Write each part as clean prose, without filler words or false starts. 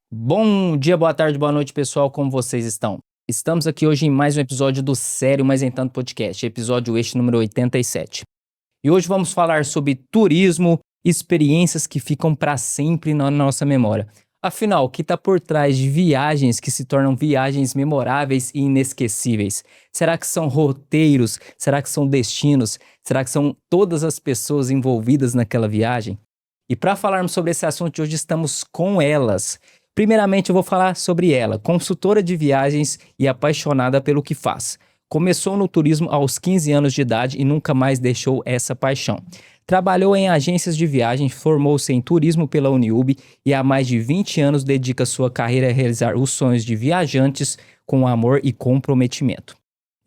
Bom dia, boa tarde, boa noite, pessoal. Como vocês estão? Estamos aqui hoje em mais um episódio do Sério Mas Em Tanto Podcast, episódio este número 87. E hoje vamos falar sobre turismo, experiências que ficam para sempre na nossa memória. Afinal, o que está por trás de viagens que se tornam viagens memoráveis e inesquecíveis? Será que são roteiros? Será que são destinos? Será que são todas as pessoas envolvidas naquela viagem? E para falarmos sobre esse assunto de hoje, estamos com elas. Primeiramente, eu vou falar sobre ela, consultora de viagens e apaixonada pelo que faz. Começou no turismo aos 15 anos de idade e nunca mais deixou essa paixão. Trabalhou em agências de viagem, formou-se em turismo pela Uniub e há mais de 20 anos dedica sua carreira a realizar os sonhos de viajantes com amor e comprometimento.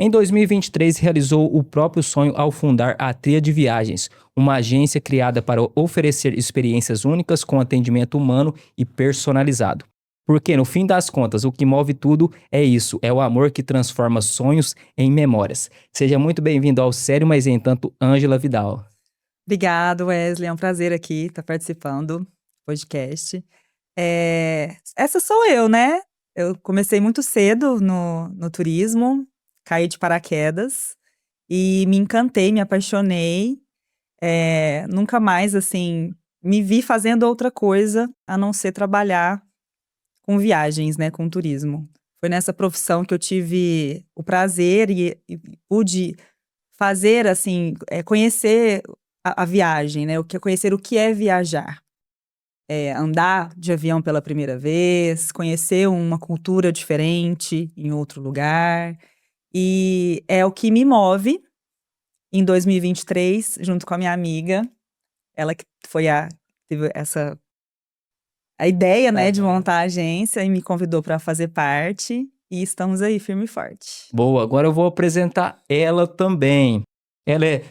Em 2023, realizou o próprio sonho ao fundar a Tríade Viagens, uma agência criada para oferecer experiências únicas com atendimento humano e personalizado. Porque, no fim das contas, o que move tudo é isso, é o amor que transforma sonhos em memórias. Seja muito bem-vindo ao Sério Mas Em Tanto, Ângela Vidal. Obrigado, Wesley. É um prazer aqui estar participando do podcast. Essa sou eu, né? Eu comecei muito cedo no turismo, caí de paraquedas e me encantei, me apaixonei. Nunca mais, assim, me vi fazendo outra coisa a não ser trabalhar com viagens, né? Com turismo. Foi nessa profissão que eu tive o prazer e pude fazer, assim, conhecer a viagem, né? Conhecer o que é viajar. Andar de avião pela primeira vez, conhecer uma cultura diferente em outro lugar. E é o que me move em 2023, junto com a minha amiga. Ela que teve a ideia, né, de montar a agência e me convidou para fazer parte. E estamos aí, firme e forte. Boa, agora eu vou apresentar ela também. Ela é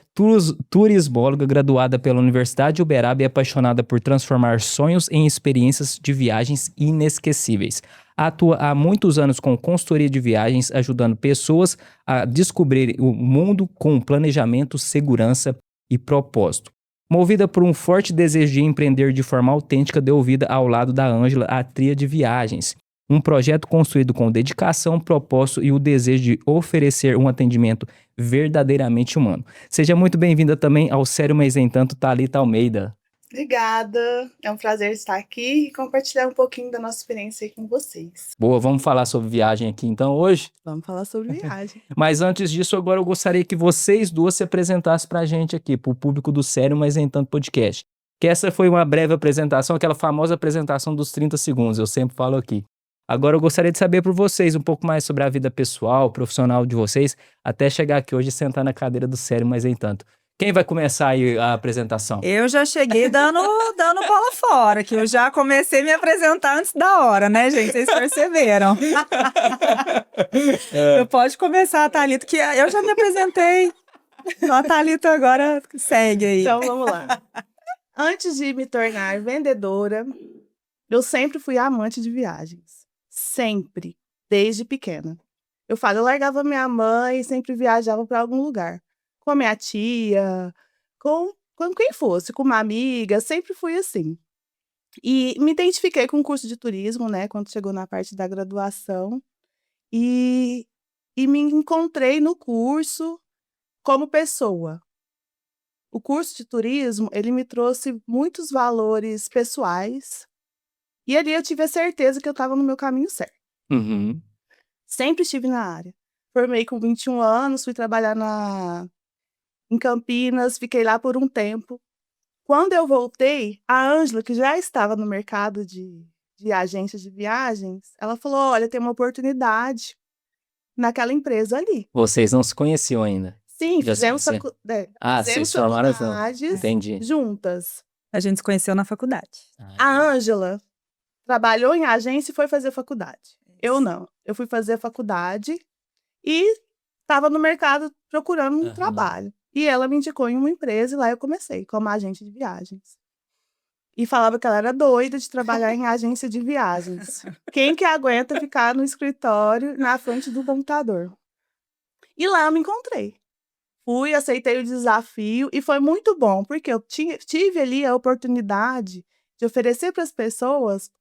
turismóloga graduada pela Universidade de Uberaba e apaixonada por transformar sonhos em experiências de viagens inesquecíveis. Atua há muitos anos com consultoria de viagens, ajudando pessoas a descobrir o mundo com planejamento, segurança e propósito. Movida por um forte desejo de empreender de forma autêntica, deu vida ao lado da Ângela a Tríade Viagens. Um projeto construído com dedicação, propósito e o desejo de oferecer um atendimento verdadeiramente humano. Seja muito bem-vinda também ao Sério Mas Em Tanto, Thalita Almeida. Obrigada, é um prazer estar aqui e compartilhar um pouquinho da nossa experiência aí com vocês. Boa, vamos falar sobre viagem aqui então hoje? Vamos falar sobre viagem. Mas antes disso, agora eu gostaria que vocês duas se apresentassem pra gente aqui, pro público do Sério Mas Em Tanto podcast. Que essa foi uma breve apresentação, aquela famosa apresentação dos 30 segundos, eu sempre falo aqui. Agora eu gostaria de saber por vocês um pouco mais sobre a vida pessoal, profissional de vocês, até chegar aqui hoje e sentar na cadeira do Sério Mas Em Tanto. Quem vai começar aí a apresentação? Eu já cheguei dando bola fora, que eu já comecei a me apresentar antes da hora, né, gente? Vocês perceberam. Pode começar, a Thalita, que eu já me apresentei. Então, a Thalita agora segue aí. Então, vamos lá. Antes de me tornar vendedora, eu sempre fui amante de viagens. Sempre. Desde pequena. Eu largava minha mãe e sempre viajava para algum lugar. Com a minha tia, com quem fosse, com uma amiga, sempre fui assim. E me identifiquei com o curso de turismo, né, quando chegou na parte da graduação, e me encontrei no curso como pessoa. O curso de turismo, ele me trouxe muitos valores pessoais, e ali eu tive a certeza que eu estava no meu caminho certo. Uhum. Sempre estive na área. Formei com 21 anos, fui trabalhar em Campinas, fiquei lá por um tempo. Quando eu voltei, a Ângela, que já estava no mercado de agências de viagens, ela falou, olha, tem uma oportunidade naquela empresa ali. Vocês não se conheciam ainda? Sim, Já fizemos vocês formaram faculdades Entendi. juntas. A gente se conheceu na faculdade. A Ângela trabalhou em agência e foi fazer faculdade. Eu não. Eu fui fazer faculdade e estava no mercado procurando um trabalho. E ela me indicou em uma empresa e lá eu comecei como agente de viagens. E falava que ela era doida de trabalhar em agência de viagens. Quem que aguenta ficar no escritório, na frente do computador? E lá eu me encontrei. Fui, aceitei o desafio e foi muito bom, porque eu tive ali a oportunidade de oferecer para as pessoas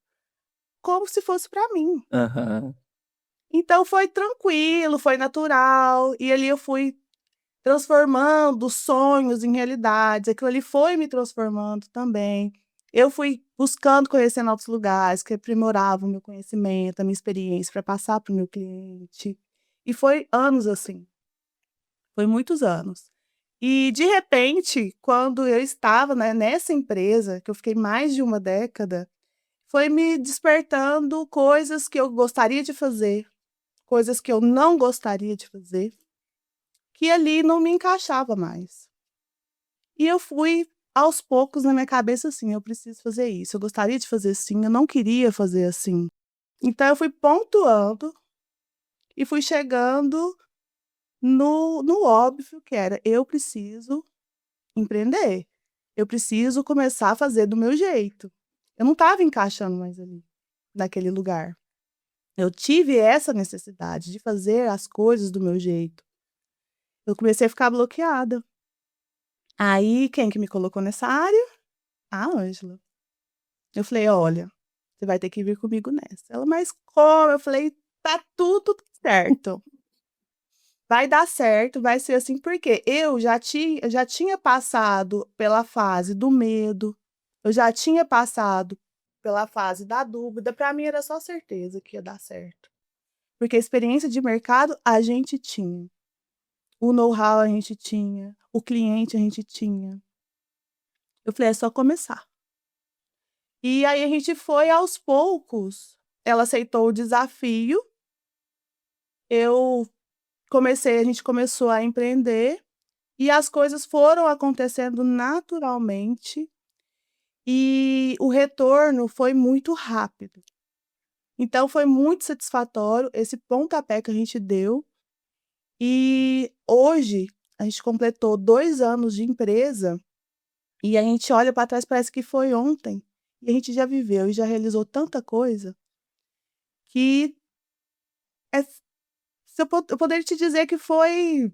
como se fosse para mim. Aham. Então foi tranquilo, foi natural, e ali eu fui transformando sonhos em realidades, aquilo ali foi me transformando também. Eu fui buscando conhecer novos lugares que aprimoravam o meu conhecimento, a minha experiência para passar para o meu cliente. E foi anos assim, foi muitos anos. E de repente, quando eu estava, né, nessa empresa, que eu fiquei mais de uma década, foi me despertando coisas que eu gostaria de fazer, coisas que eu não gostaria de fazer, que ali não me encaixava mais. E eu fui aos poucos na minha cabeça assim, eu preciso fazer isso, eu gostaria de fazer assim, eu não queria fazer assim. Então eu fui pontuando e fui chegando no óbvio que era, eu preciso empreender. Eu preciso começar a fazer do meu jeito. Eu não estava encaixando mais ali, naquele lugar. Eu tive essa necessidade de fazer as coisas do meu jeito. Eu comecei a ficar bloqueada. Aí, quem que me colocou nessa área? A Ângela. Eu falei: "Olha, você vai ter que vir comigo nessa". Ela: "Mas como?". Eu falei: "Tá tudo certo. Vai dar certo, vai ser assim", porque eu já tinha passado pela fase do medo, eu já tinha passado pela fase da dúvida, para mim era só certeza que ia dar certo. Porque a experiência de mercado a gente tinha, o know-how a gente tinha, o cliente a gente tinha. Eu falei: "É só começar". E aí a gente foi aos poucos, ela aceitou o desafio, eu a gente começou a empreender, e as coisas foram acontecendo naturalmente, e o retorno foi muito rápido. Então foi muito satisfatório esse pontapé que a gente deu, e hoje a gente completou 2 anos de empresa, e a gente olha para trás, parece que foi ontem, e a gente já viveu e já realizou tanta coisa, que é se eu poderia te dizer que foi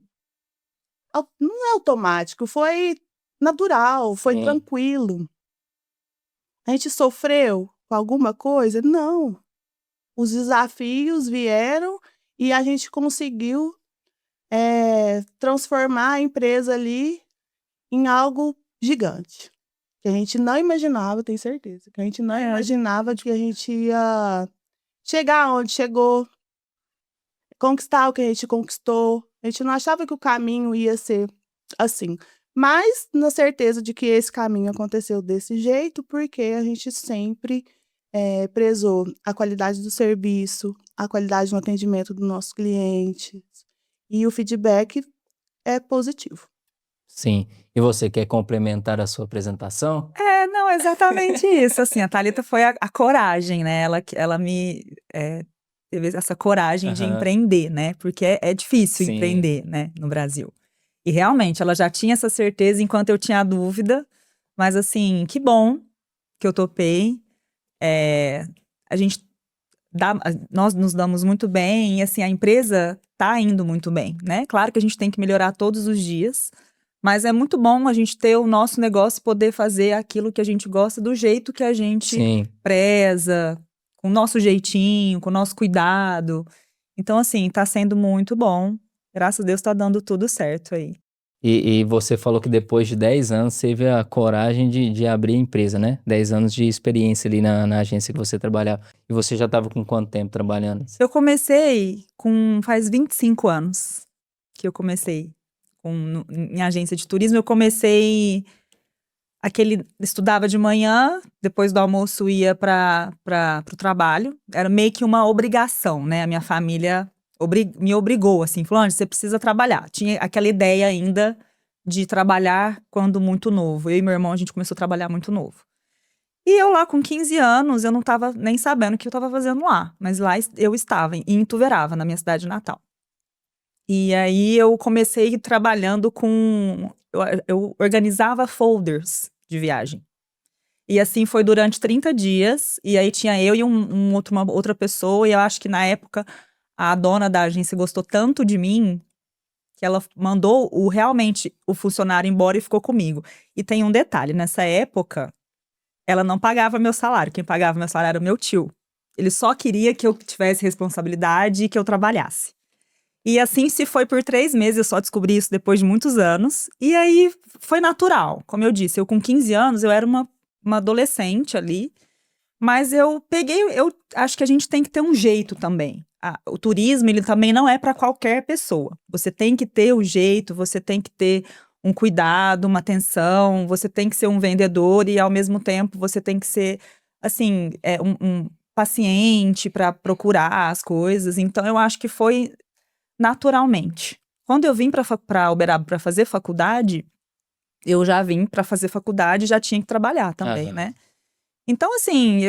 não é automático, foi natural, foi Sim. tranquilo. A gente sofreu com alguma coisa? Não. Os desafios vieram e a gente conseguiu, transformar a empresa ali em algo gigante, que a gente não imaginava, tenho certeza, que a gente não imaginava que a gente ia chegar onde chegou, conquistar o que a gente conquistou. A gente não achava que o caminho ia ser assim, mas na certeza de que esse caminho aconteceu desse jeito, porque a gente sempre, prezou a qualidade do serviço, a qualidade no atendimento dos nossos clientes, e o feedback é positivo. Sim. E você quer complementar a sua apresentação? É, não, exatamente isso, assim, a Thalita foi a coragem, né, ela teve essa coragem de Aham. empreender, né, porque é difícil Sim. empreender, né, no Brasil. E realmente ela já tinha essa certeza enquanto eu tinha a dúvida, mas assim, que bom que eu topei, a gente nós nos damos muito bem e assim, a empresa tá indo muito bem, né. Claro que a gente tem que melhorar todos os dias, mas é muito bom a gente ter o nosso negócio e poder fazer aquilo que a gente gosta do jeito que a gente Sim. preza, com o nosso jeitinho, com o nosso cuidado. Então assim, tá sendo muito bom, graças a Deus tá dando tudo certo aí. E você falou que depois de 10 anos teve a coragem de abrir a empresa, né? 10 anos de experiência ali na agência que você trabalhava. E você já estava com quanto tempo trabalhando? Eu comecei faz 25 anos que eu comecei em agência de turismo. Eu comecei estudava de manhã, depois do almoço ia para o trabalho. Era meio que uma obrigação, né? A minha família me obrigou, assim, falou: "Ângela, você precisa trabalhar". Tinha aquela ideia ainda de trabalhar quando muito novo. Eu e meu irmão, a gente começou a trabalhar muito novo. E eu lá com 15 anos, eu não estava nem sabendo o que eu estava fazendo lá, mas lá eu estava, em Ituverava, na minha cidade natal. E aí eu comecei trabalhando eu organizava folders de viagem. E assim foi durante 30 dias, e aí tinha eu e uma outra pessoa, e eu acho que na época a dona da agência gostou tanto de mim, que ela mandou realmente o funcionário embora e ficou comigo. E tem um detalhe, nessa época ela não pagava meu salário, quem pagava meu salário era o meu tio. Ele só queria que eu tivesse responsabilidade e que eu trabalhasse. E assim se foi por 3 meses, eu só descobri isso depois de muitos anos. E aí foi natural, como eu disse, eu com 15 anos, eu era uma adolescente ali. Mas eu acho que a gente tem que ter um jeito também. O turismo, ele também não é para qualquer pessoa. Você tem que ter o jeito, você tem que ter um cuidado, uma atenção, você tem que ser um vendedor e, ao mesmo tempo, você tem que ser, assim, um paciente para procurar as coisas. Então, eu acho que foi naturalmente. Quando eu vim para Uberaba para fazer faculdade, eu já vim para fazer faculdade e já tinha que trabalhar também, Aham. né? Então, assim,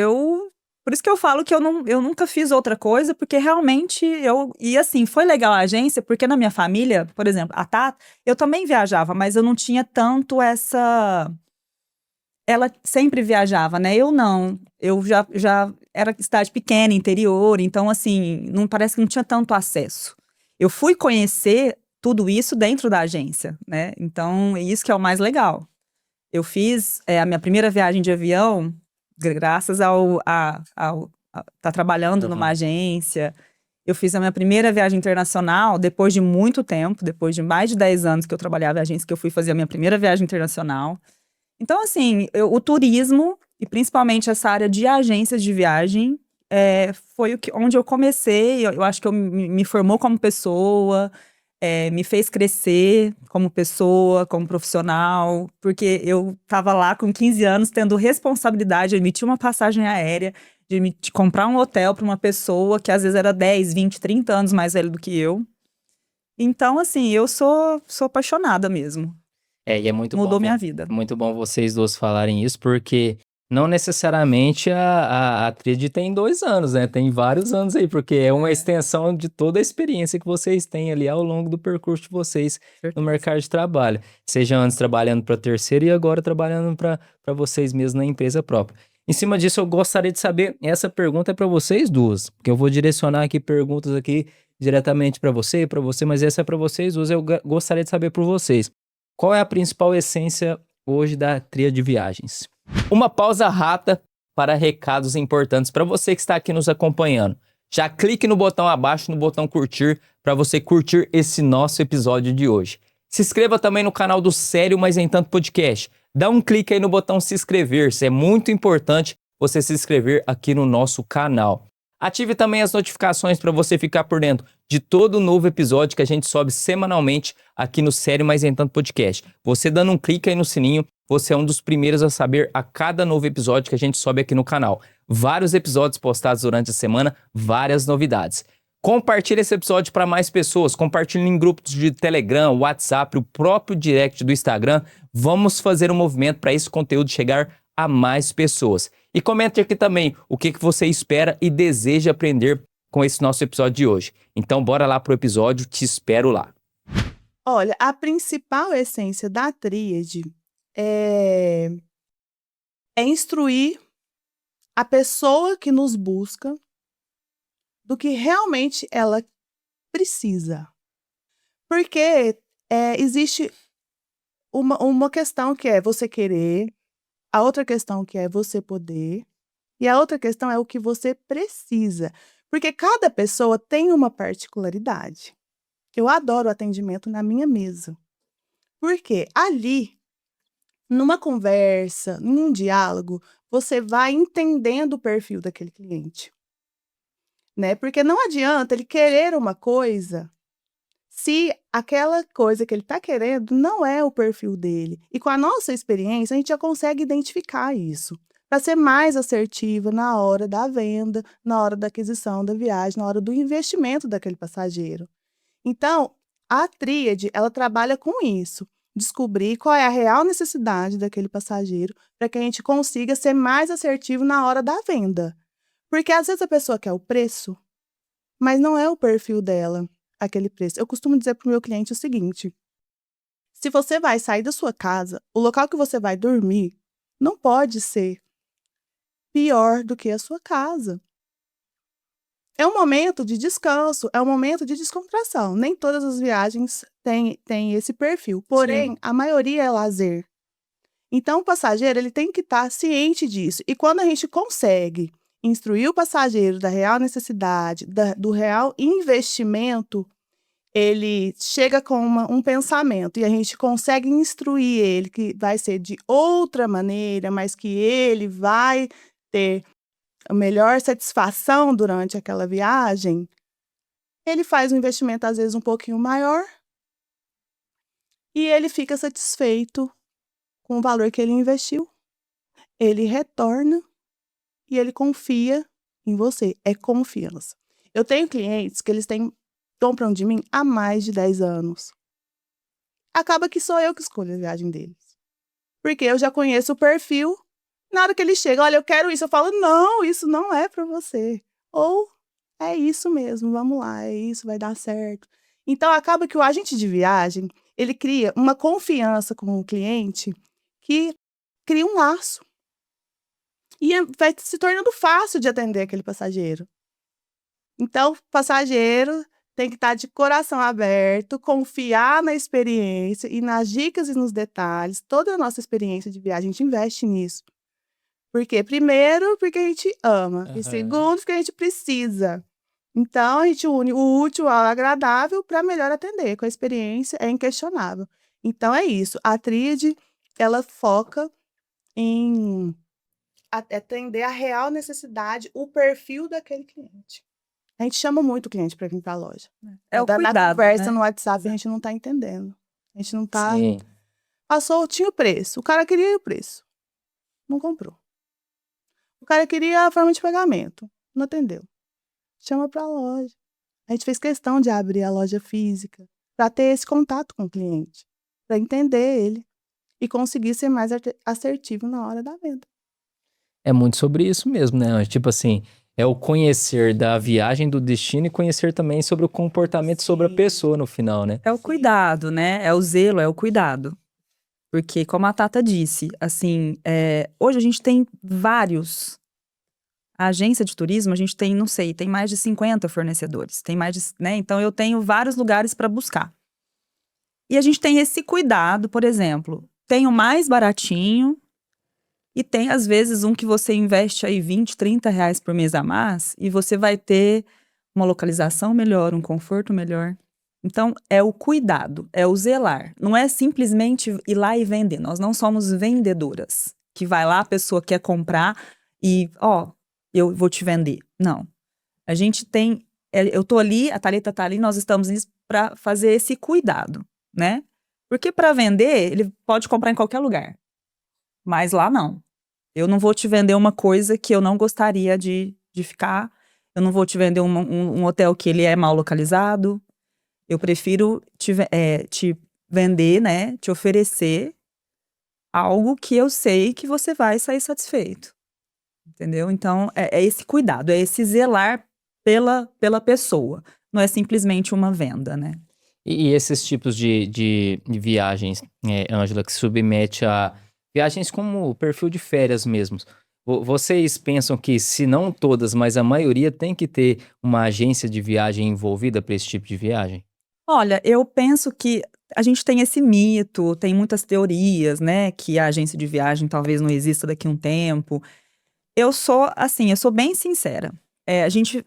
por isso que eu falo que eu nunca fiz outra coisa, porque realmente e assim, foi legal a agência, porque na minha família, por exemplo, a Tata, eu também viajava, mas eu não tinha tanto essa. Ela sempre viajava, né? Eu não. Eu já era cidade pequena, interior, então, assim, não parece que não tinha tanto acesso. Eu fui conhecer tudo isso dentro da agência, né? Então, é isso que é o mais legal. Eu fiz a minha primeira viagem de avião graças tá trabalhando numa Aham. agência. Eu fiz a minha primeira viagem internacional depois de muito tempo, depois de mais de 10 anos que eu trabalhava em agência, que eu fui fazer a minha primeira viagem internacional. Então, assim, o turismo, e principalmente essa área de agências de viagem, foi onde eu comecei. Eu acho que me formou como pessoa, me fez crescer como pessoa, como profissional, porque eu estava lá com 15 anos tendo responsabilidade de emitir uma passagem aérea, de comprar um hotel para uma pessoa que às vezes era 10, 20, 30 anos mais velha do que eu. Então, assim, eu sou apaixonada mesmo. E é muito bom, Mudou minha vida. muito bom vocês duas falarem isso, porque não necessariamente a tríade tem 2 anos, né? Tem vários anos aí, porque é uma extensão de toda a experiência que vocês têm ali ao longo do percurso de vocês no mercado de trabalho. Seja antes trabalhando para terceiro e agora trabalhando para vocês mesmos na empresa própria. Em cima disso, eu gostaria de saber, essa pergunta é para vocês duas, porque eu vou direcionar aqui perguntas aqui diretamente para você, mas essa é para vocês duas, eu gostaria de saber por vocês. Qual é a principal essência hoje da tríade de viagens? Uma pausa rápida para recados importantes para você que está aqui nos acompanhando. Já clique no botão abaixo, no botão curtir, para você curtir esse nosso episódio de hoje. Se inscreva também no canal do Sério Mas Nem Tanto Podcast. Dá um clique aí no botão se inscrever, é muito importante você se inscrever aqui no nosso canal. Ative também as notificações para você ficar por dentro de todo novo episódio que a gente sobe semanalmente aqui no Sério Mas Nem Tanto Podcast. Você dando um clique aí no sininho, você é um dos primeiros a saber a cada novo episódio que a gente sobe aqui no canal. Vários episódios postados durante a semana, várias novidades. Compartilhe esse episódio para mais pessoas, compartilhe em grupos de Telegram, WhatsApp, o próprio direct do Instagram. Vamos fazer um movimento para esse conteúdo chegar a mais pessoas. E comente aqui também o que você espera e deseja aprender com esse nosso episódio de hoje. Então bora lá pro episódio, te espero lá. Olha, a principal essência da tríade é instruir a pessoa que nos busca do que realmente ela precisa. Porque existe uma questão que é você querer, a outra questão que é você poder, e a outra questão é o que você precisa. Porque cada pessoa tem uma particularidade. Eu adoro o atendimento na minha mesa. Porque ali, numa conversa, num diálogo, você vai entendendo o perfil daquele cliente. Né? Porque não adianta ele querer uma coisa se aquela coisa que ele está querendo não é o perfil dele. E com a nossa experiência, a gente já consegue identificar isso. Para ser mais assertiva na hora da venda, na hora da aquisição da viagem, na hora do investimento daquele passageiro. Então, a tríade, ela trabalha com isso. Descobrir qual é a real necessidade daquele passageiro para que a gente consiga ser mais assertivo na hora da venda. Porque às vezes a pessoa quer o preço, mas não é o perfil dela aquele preço. Eu costumo dizer para o meu cliente o seguinte: se você vai sair da sua casa, o local que você vai dormir não pode ser pior do que a sua casa. É um momento de descanso, é um momento de descontração. Nem todas as viagens têm esse perfil, porém, Sim. a maioria é lazer. Então, o passageiro ele tem que estar ciente disso. E quando a gente consegue instruir o passageiro da real necessidade, do real investimento, ele chega com um pensamento e a gente consegue instruir ele que vai ser de outra maneira, mas que ele vai ter a melhor satisfação durante aquela viagem, ele faz um investimento às vezes um pouquinho maior e ele fica satisfeito com o valor que ele investiu. Ele retorna e ele confia em você. É confiança. Eu tenho clientes que compram de mim há mais de 10 anos. Acaba que sou eu que escolho a viagem deles. Porque eu já conheço o perfil. Na hora que ele chega, olha, eu quero isso. Eu falo, não, isso não é para você. Ou, é isso mesmo, vamos lá, é isso, vai dar certo. Então, acaba que o agente de viagem, ele cria uma confiança com o cliente que cria um laço. E vai se tornando fácil de atender aquele passageiro. Então, o passageiro tem que estar de coração aberto, confiar na experiência e nas dicas e nos detalhes. Toda a nossa experiência de viagem, a gente investe nisso. Por quê? Primeiro, porque a gente ama. E segundo, porque a gente precisa. Então, a gente une o útil ao agradável para melhor atender. Com a experiência, é inquestionável. Então, é isso. A tríade, ela foca em atender a real necessidade, o perfil daquele cliente. A gente chama muito o cliente para vir para a loja. É o Na cuidado, conversa né? no WhatsApp, a gente não está entendendo. A gente não está... Sim. Passou, tinha o preço. O cara queria o preço. Não comprou. O cara queria a forma de pagamento. Não atendeu. Chama para a loja. A gente fez questão de abrir a loja física para ter esse contato com o cliente, para entender ele e conseguir ser mais assertivo na hora da venda. É muito sobre isso mesmo, né? Tipo assim, é o conhecer da viagem, do destino e conhecer também sobre o comportamento sobre a pessoa no final, né? É o cuidado, né? É o zelo, é o cuidado. Porque, como a Tata disse, assim, hoje a gente tem vários. A agência de turismo, a gente tem, não sei, tem mais de 50 fornecedores. Tem mais de, né? Então, eu tenho vários lugares para buscar. E a gente tem esse cuidado, por exemplo, tem o mais baratinho e tem, às vezes, um que você investe aí 20, 30 reais por mês a mais e você vai ter uma localização melhor, um conforto melhor. Então, é o cuidado, é o zelar. Não é simplesmente ir lá e vender. Nós não somos vendedoras. Que vai lá, a pessoa quer comprar e, eu vou te vender. Não. A gente tem... eu tô ali, a Thalita tá ali, nós estamos nisso para fazer esse cuidado, né? Porque para vender, ele pode comprar em qualquer lugar. Mas lá não. Eu não vou te vender uma coisa que eu não gostaria de ficar. Eu não vou te vender um hotel que ele é mal localizado. Eu prefiro te vender, né? Te oferecer algo que eu sei que você vai sair satisfeito. Entendeu? Então, é esse cuidado, é esse zelar pela pessoa. Não é simplesmente uma venda, né? E esses tipos de viagens, Ângela, que submete a viagens como o perfil de férias mesmo. Vocês pensam que, se não todas, mas a maioria tem que ter uma agência de viagem envolvida para esse tipo de viagem? Olha, eu penso que a gente tem esse mito, tem muitas teorias, né? Que a agência de viagem talvez não exista daqui a um tempo. Eu sou bem sincera. A gente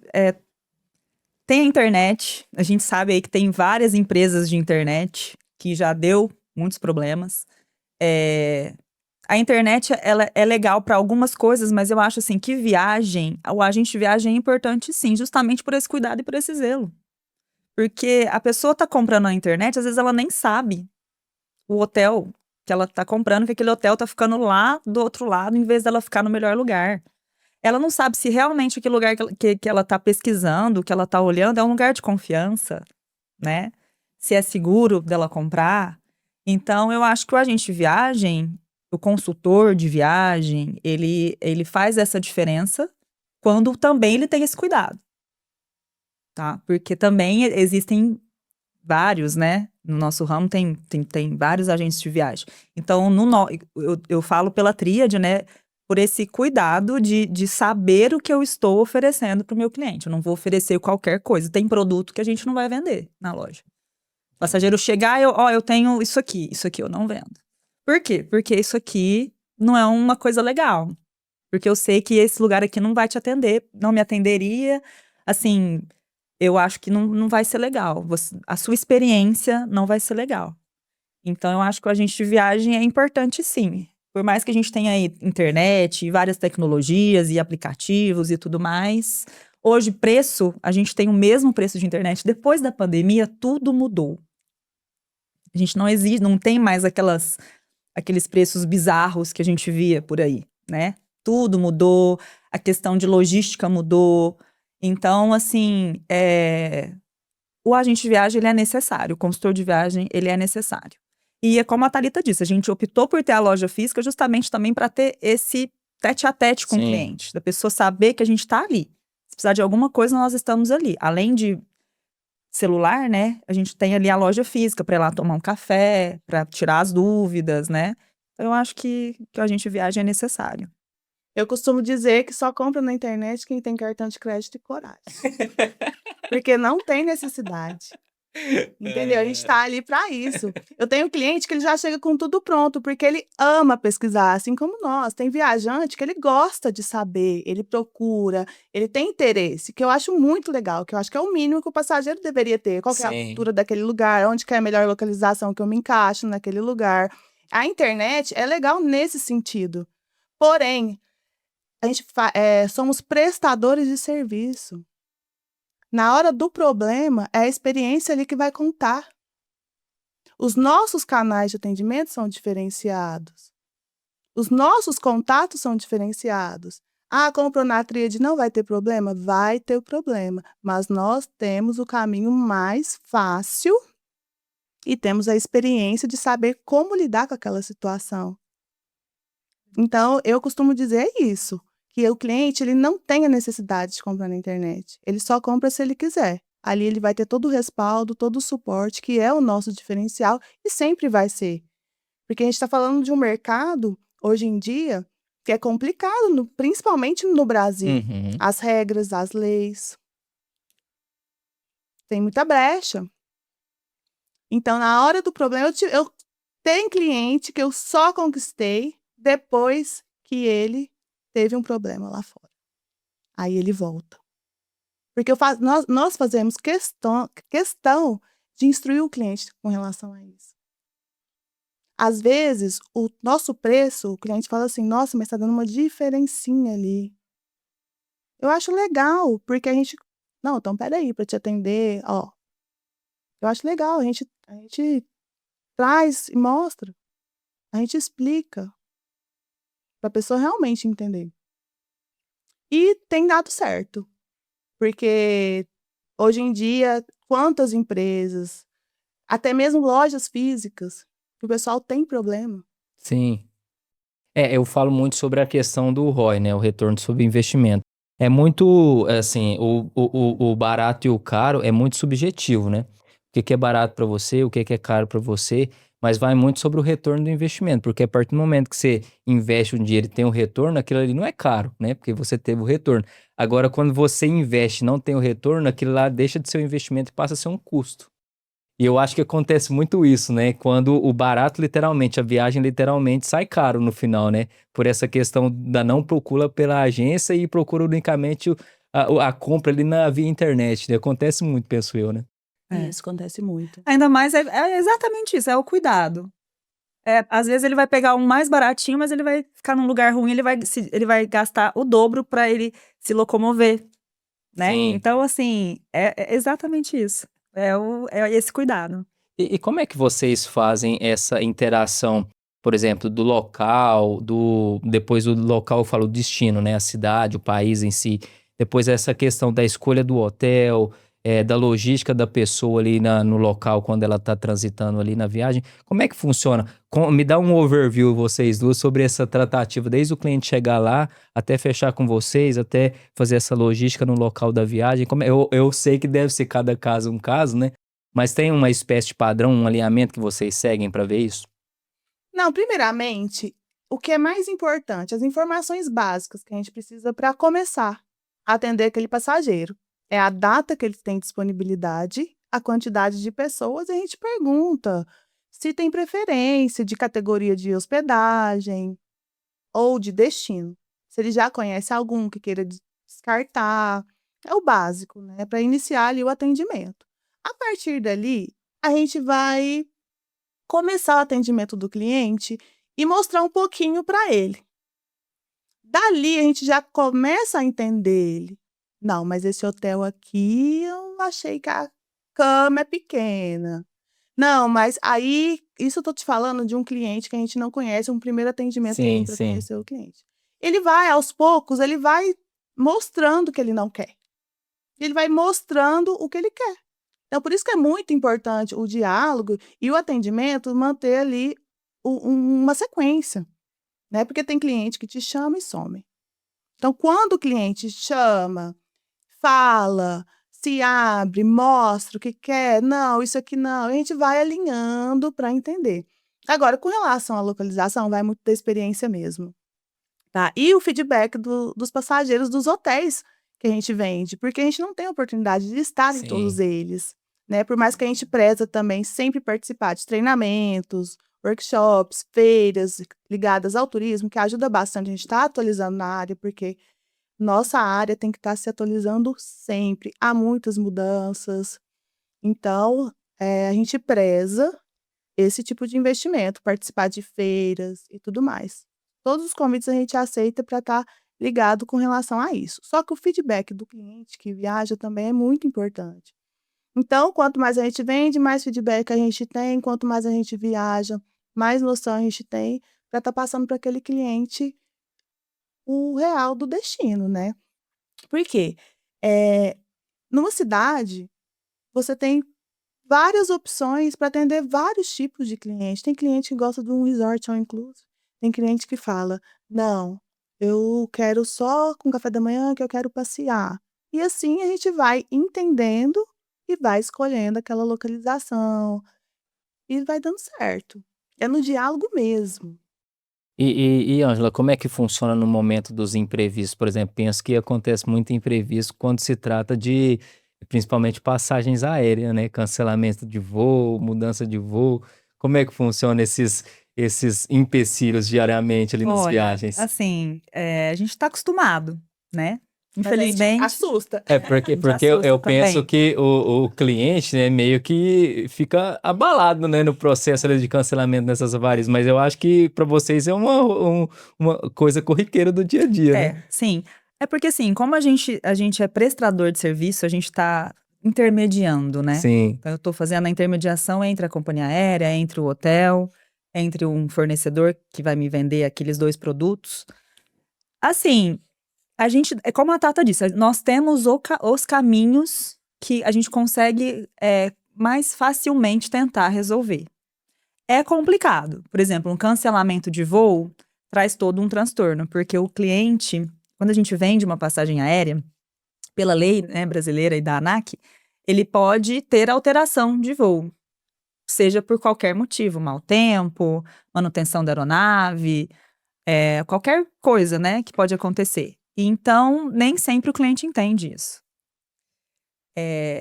tem a internet, a gente sabe aí que tem várias empresas de internet que já deu muitos problemas. A internet, ela é legal para algumas coisas, mas eu acho assim que o agente de viagem é importante sim, justamente por esse cuidado e por esse zelo. Porque a pessoa tá comprando na internet, às vezes ela nem sabe o hotel que ela tá comprando, que aquele hotel tá ficando lá do outro lado, em vez dela ficar no melhor lugar. Ela não sabe se realmente aquele lugar que ela tá pesquisando, que ela tá olhando, é um lugar de confiança, né? Se é seguro dela comprar. Então, eu acho que o agente de viagem, o consultor de viagem, ele faz essa diferença quando também ele tem esse cuidado, tá? Porque também existem vários, né? No nosso ramo tem vários agentes de viagem. Então, eu falo pela tríade, né? Por esse cuidado de saber o que eu estou oferecendo para o meu cliente. Eu não vou oferecer qualquer coisa. Tem produto que a gente não vai vender na loja. O passageiro chegar, eu tenho isso aqui eu não vendo. Por quê? Porque isso aqui não é uma coisa legal. Porque eu sei que esse lugar aqui não vai te atender, não me atenderia. Assim, eu acho que não vai ser legal. A sua experiência não vai ser legal. Então, eu acho que o agente de viagem é importante, sim. Por mais que a gente tenha aí internet, e várias tecnologias e aplicativos e tudo mais. Hoje, a gente tem o mesmo preço de internet. Depois da pandemia, tudo mudou. A gente não tem mais aqueles preços bizarros que a gente via por aí, né? Tudo mudou, a questão de logística mudou. Então, assim, o agente de viagem, ele é necessário, o consultor de viagem, ele é necessário. E é como a Thalita disse, a gente optou por ter a loja física justamente também para ter esse tete-a-tete com o cliente, da pessoa saber que a gente está ali. Se precisar de alguma coisa, nós estamos ali. Além de celular, né? A gente tem ali a loja física para ir lá tomar um café, para tirar as dúvidas, né? Então, eu acho que o agente de viagem é necessário. Eu costumo dizer que só compra na internet quem tem cartão de crédito e coragem. Porque não tem necessidade. Entendeu? A gente tá ali para isso. Eu tenho cliente que ele já chega com tudo pronto, porque ele ama pesquisar, assim como nós. Tem viajante que ele gosta de saber, ele procura, ele tem interesse, que eu acho muito legal, que eu acho que é o mínimo que o passageiro deveria ter. Qual que é a cultura daquele lugar, onde que é a melhor localização que eu me encaixo naquele lugar. A internet é legal nesse sentido. Porém, a gente somos prestadores de serviço. Na hora do problema, é a experiência ali que vai contar. Os nossos canais de atendimento são diferenciados. Os nossos contatos são diferenciados. Ah, comprou na Tríade, não vai ter problema? Vai ter o problema. Mas nós temos o caminho mais fácil e temos a experiência de saber como lidar com aquela situação. Então, eu costumo dizer isso. Que o cliente ele não tem a necessidade de comprar na internet. Ele só compra se ele quiser. Ali ele vai ter todo o respaldo, todo o suporte, que é o nosso diferencial e sempre vai ser. Porque a gente está falando de um mercado, hoje em dia, que é complicado, principalmente no Brasil. Uhum. As regras, as leis. Tem muita brecha. Então, na hora do problema, eu tenho cliente que eu só conquistei depois que ele teve um problema lá fora. Aí ele volta. Porque nós fazemos questão de instruir o cliente com relação a isso. Às vezes, o nosso preço, o cliente fala assim, nossa, mas está dando uma diferencinha ali. Eu acho legal, porque a gente... Não, então peraí, para te atender, ó. Eu acho legal, a gente traz e mostra. A gente explica. Para a pessoa realmente entender. E tem dado certo. Porque hoje em dia, quantas empresas, até mesmo lojas físicas, que o pessoal tem problema. Sim. Eu falo muito sobre a questão do ROI, né? O retorno sobre investimento. É muito, assim, o barato e o caro é muito subjetivo, né? O que é barato para você, o que é caro para você, mas vai muito sobre o retorno do investimento, porque a partir do momento que você investe um dinheiro e tem um retorno, aquilo ali não é caro, né? Porque você teve o retorno. Agora, quando você investe e não tem o retorno, aquilo lá deixa de ser um investimento e passa a ser um custo. E eu acho que acontece muito isso, né? Quando o barato, literalmente, a viagem literalmente sai caro no final, né? Por essa questão da não procura pela agência e procura unicamente a compra ali via internet, né? Acontece muito, penso eu, né? Isso acontece muito. Ainda mais, é exatamente isso, é o cuidado. Às vezes ele vai pegar um mais baratinho, mas ele vai ficar num lugar ruim, ele vai gastar o dobro para ele se locomover, né? Sim. Então, assim, é exatamente isso. É esse cuidado. E como é que vocês fazem essa interação, por exemplo, do local, depois do local eu falo o destino, né? A cidade, o país em si. Depois essa questão da escolha do hotel, da logística da pessoa ali no local quando ela está transitando ali na viagem. Como é que funciona? Me dá um overview, vocês duas, sobre essa tratativa, desde o cliente chegar lá, até fechar com vocês, até fazer essa logística no local da viagem. Eu sei que deve ser cada caso um caso, né? Mas tem uma espécie de padrão, um alinhamento que vocês seguem para ver isso? Não, primeiramente, o que é mais importante, as informações básicas que a gente precisa para começar a atender aquele passageiro. É a data que ele tem disponibilidade, a quantidade de pessoas, e a gente pergunta se tem preferência de categoria de hospedagem ou de destino. Se ele já conhece algum que queira descartar. É o básico, né? Para iniciar ali o atendimento. A partir dali, a gente vai começar o atendimento do cliente e mostrar um pouquinho para ele. Dali, a gente já começa a entender ele. Não, mas esse hotel aqui, eu achei que a cama é pequena. Não, mas aí, isso eu tô te falando de um cliente que a gente não conhece, um primeiro atendimento que a Sim, gente para sim. conhecer o cliente. Ele vai, aos poucos, ele vai mostrando que ele não quer. Ele vai mostrando o que ele quer. Então, por isso que é muito importante o diálogo e o atendimento manter ali uma sequência, né? Porque tem cliente que te chama e some. Então, quando o cliente chama, fala, se abre, mostra o que quer, não, isso aqui não, a gente vai alinhando para entender. Agora, com relação à localização, vai muito da experiência mesmo, tá? E o feedback dos passageiros dos hotéis que a gente vende, porque a gente não tem oportunidade de estar em todos Sim. eles, né? Por mais que a gente preza também sempre participar de treinamentos, workshops, feiras ligadas ao turismo, que ajuda bastante a gente estar atualizando na área, porque nossa área tem que estar se atualizando sempre. Há muitas mudanças. Então, a gente preza esse tipo de investimento, participar de feiras e tudo mais. Todos os convites a gente aceita para estar ligado com relação a isso. Só que o feedback do cliente que viaja também é muito importante. Então, quanto mais a gente vende, mais feedback a gente tem, quanto mais a gente viaja, mais noção a gente tem para estar passando para aquele cliente o real do destino, né? Por quê? Numa cidade, você tem várias opções para atender vários tipos de clientes. Tem cliente que gosta de um resort all inclusive. Tem cliente que fala: "Não, eu quero só com café da manhã, que eu quero passear". E assim a gente vai entendendo e vai escolhendo aquela localização e vai dando certo. É no diálogo mesmo. E Ângela, como é que funciona no momento dos imprevistos? Por exemplo, penso que acontece muito imprevisto quando se trata de, principalmente, passagens aéreas, né? Cancelamento de voo, mudança de voo. Como é que funciona esses empecilhos diariamente ali nas Olha, viagens? assim, a gente está acostumado, né? Mas a gente Infelizmente, assusta. É porque, a gente porque eu assusta penso também. que o cliente, né, meio que fica abalado, né, no processo ali de cancelamento dessas avaries, mas eu acho que para vocês é uma coisa corriqueira do dia a dia, né? Sim. É porque, assim, como a gente é prestador de serviço, a gente está intermediando, né? Sim, Então, eu estou fazendo a intermediação entre a companhia aérea, entre o hotel, entre um fornecedor que vai me vender aqueles 2 produtos. Assim, a gente, é como a Tata disse, nós temos os caminhos que a gente consegue mais facilmente tentar resolver. É complicado. Por exemplo, um cancelamento de voo traz todo um transtorno, porque o cliente, quando a gente vende uma passagem aérea, pela lei, né, brasileira e da ANAC, ele pode ter alteração de voo, seja por qualquer motivo, mau tempo, manutenção da aeronave, qualquer coisa, né, que pode acontecer. Então, nem sempre o cliente entende isso.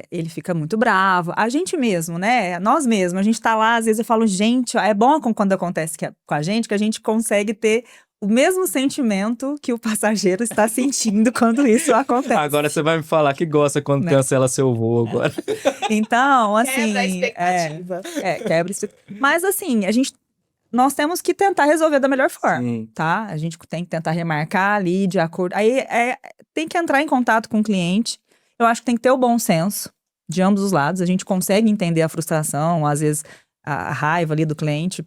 Ele fica muito bravo. A gente mesmo, né? Nós mesmos, a gente tá lá, às vezes eu falo, gente, é bom quando acontece com a gente, que a gente consegue ter o mesmo sentimento que o passageiro está sentindo quando isso acontece, agora você vai me falar que gosta quando né? cancela seu voo agora. Então, Quebra a assim, expectativa. quebra isso. Mas assim, nós temos que tentar resolver da melhor forma, Sim. tá? A gente tem que tentar remarcar ali de acordo. Aí tem que entrar em contato com o cliente. Eu acho que tem que ter o bom senso de ambos os lados. A gente consegue entender a frustração, às vezes a raiva ali do cliente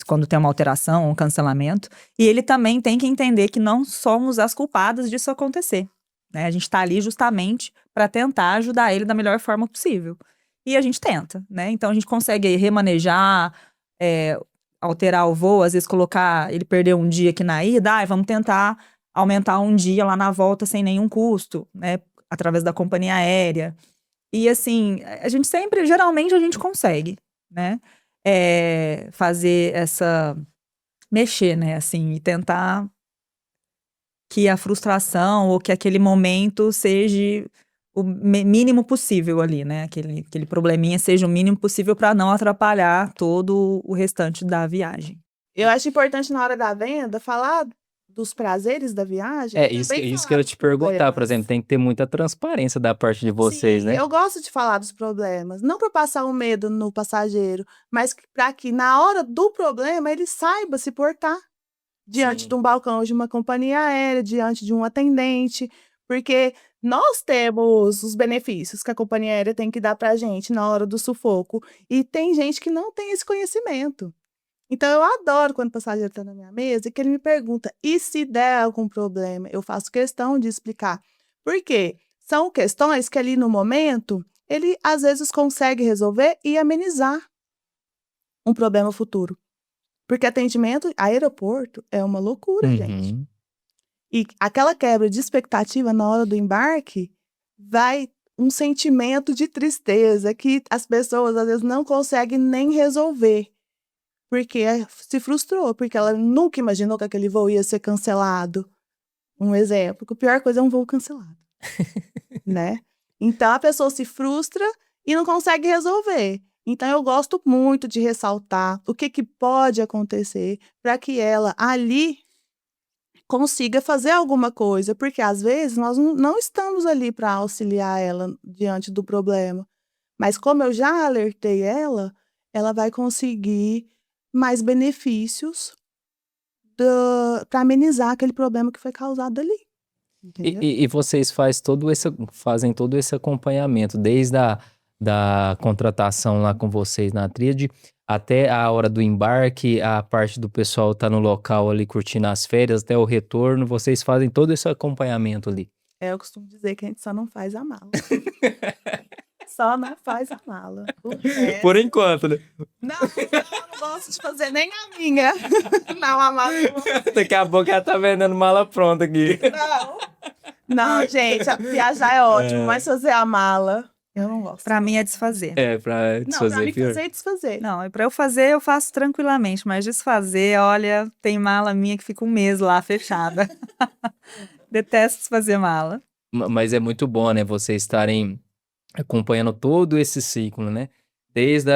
quando tem uma alteração, um cancelamento. E ele também tem que entender que não somos as culpadas disso acontecer, né? A gente tá ali justamente para tentar ajudar ele da melhor forma possível. E a gente tenta, né? Então a gente consegue remanejar, alterar o voo, às vezes colocar, ele perdeu um dia aqui na ida, vamos tentar aumentar um dia lá na volta sem nenhum custo, né? Através da companhia aérea. E assim, geralmente a gente consegue, né? Fazer mexer, né? Assim, e tentar que a frustração ou que aquele momento seja o mínimo possível ali, né? Aquele probleminha seja o mínimo possível para não atrapalhar todo o restante da viagem. Eu acho importante na hora da venda falar dos prazeres da viagem, É, também isso que falar eu ia dos te perguntar, por problemas. exemplo, tem que ter muita transparência da parte de vocês, Sim, né? eu gosto de falar dos problemas, não para passar o medo no passageiro, mas para que na hora do problema ele saiba se portar diante Sim. de um balcão de uma companhia aérea, diante de um atendente, porque nós temos os benefícios que a companhia aérea tem que dar para a gente na hora do sufoco, e tem gente que não tem esse conhecimento. Então, eu adoro quando o passageiro está na minha mesa e que ele me pergunta: e se der algum problema? Eu faço questão de explicar. Por quê? São questões que ali no momento ele às vezes consegue resolver e amenizar um problema futuro. Porque atendimento, aeroporto é uma loucura, gente. Uhum. E aquela quebra de expectativa na hora do embarque vai um sentimento de tristeza que as pessoas às vezes não conseguem nem resolver. Porque se frustrou, porque ela nunca imaginou que aquele voo ia ser cancelado. Um exemplo, que a pior coisa é um voo cancelado, né? Então a pessoa se frustra e não consegue resolver. Então eu gosto muito de ressaltar o que pode acontecer para que ela ali consiga fazer alguma coisa, porque às vezes nós não estamos ali para auxiliar ela diante do problema. Mas como eu já alertei ela, ela vai conseguir mais benefícios para amenizar aquele problema que foi causado ali, entendeu? E vocês fazem todo esse acompanhamento, desde da contratação lá com vocês na Tríade, até a hora do embarque, a parte do pessoal tá no local ali curtindo as férias, até o retorno, vocês fazem todo esse acompanhamento ali. Eu costumo dizer que a gente só não faz a mala. Só não faz a mala. O Por resto... enquanto, né? Não, eu não gosto de fazer nem a minha. Não, a mala eu não vou fazer. Daqui a pouco ela tá vendendo mala pronta aqui. Não, gente, viajar é ótimo, mas fazer a mala, eu não gosto. Pra mim é desfazer. É, pra Não, pra desfazer mim pior. fazer e desfazer. Não, e pra eu fazer, eu faço tranquilamente, mas desfazer, olha, tem mala minha que fica um mês lá fechada. Detesto desfazer mala. Mas é muito bom, né, vocês estarem acompanhando todo esse ciclo, né? Desde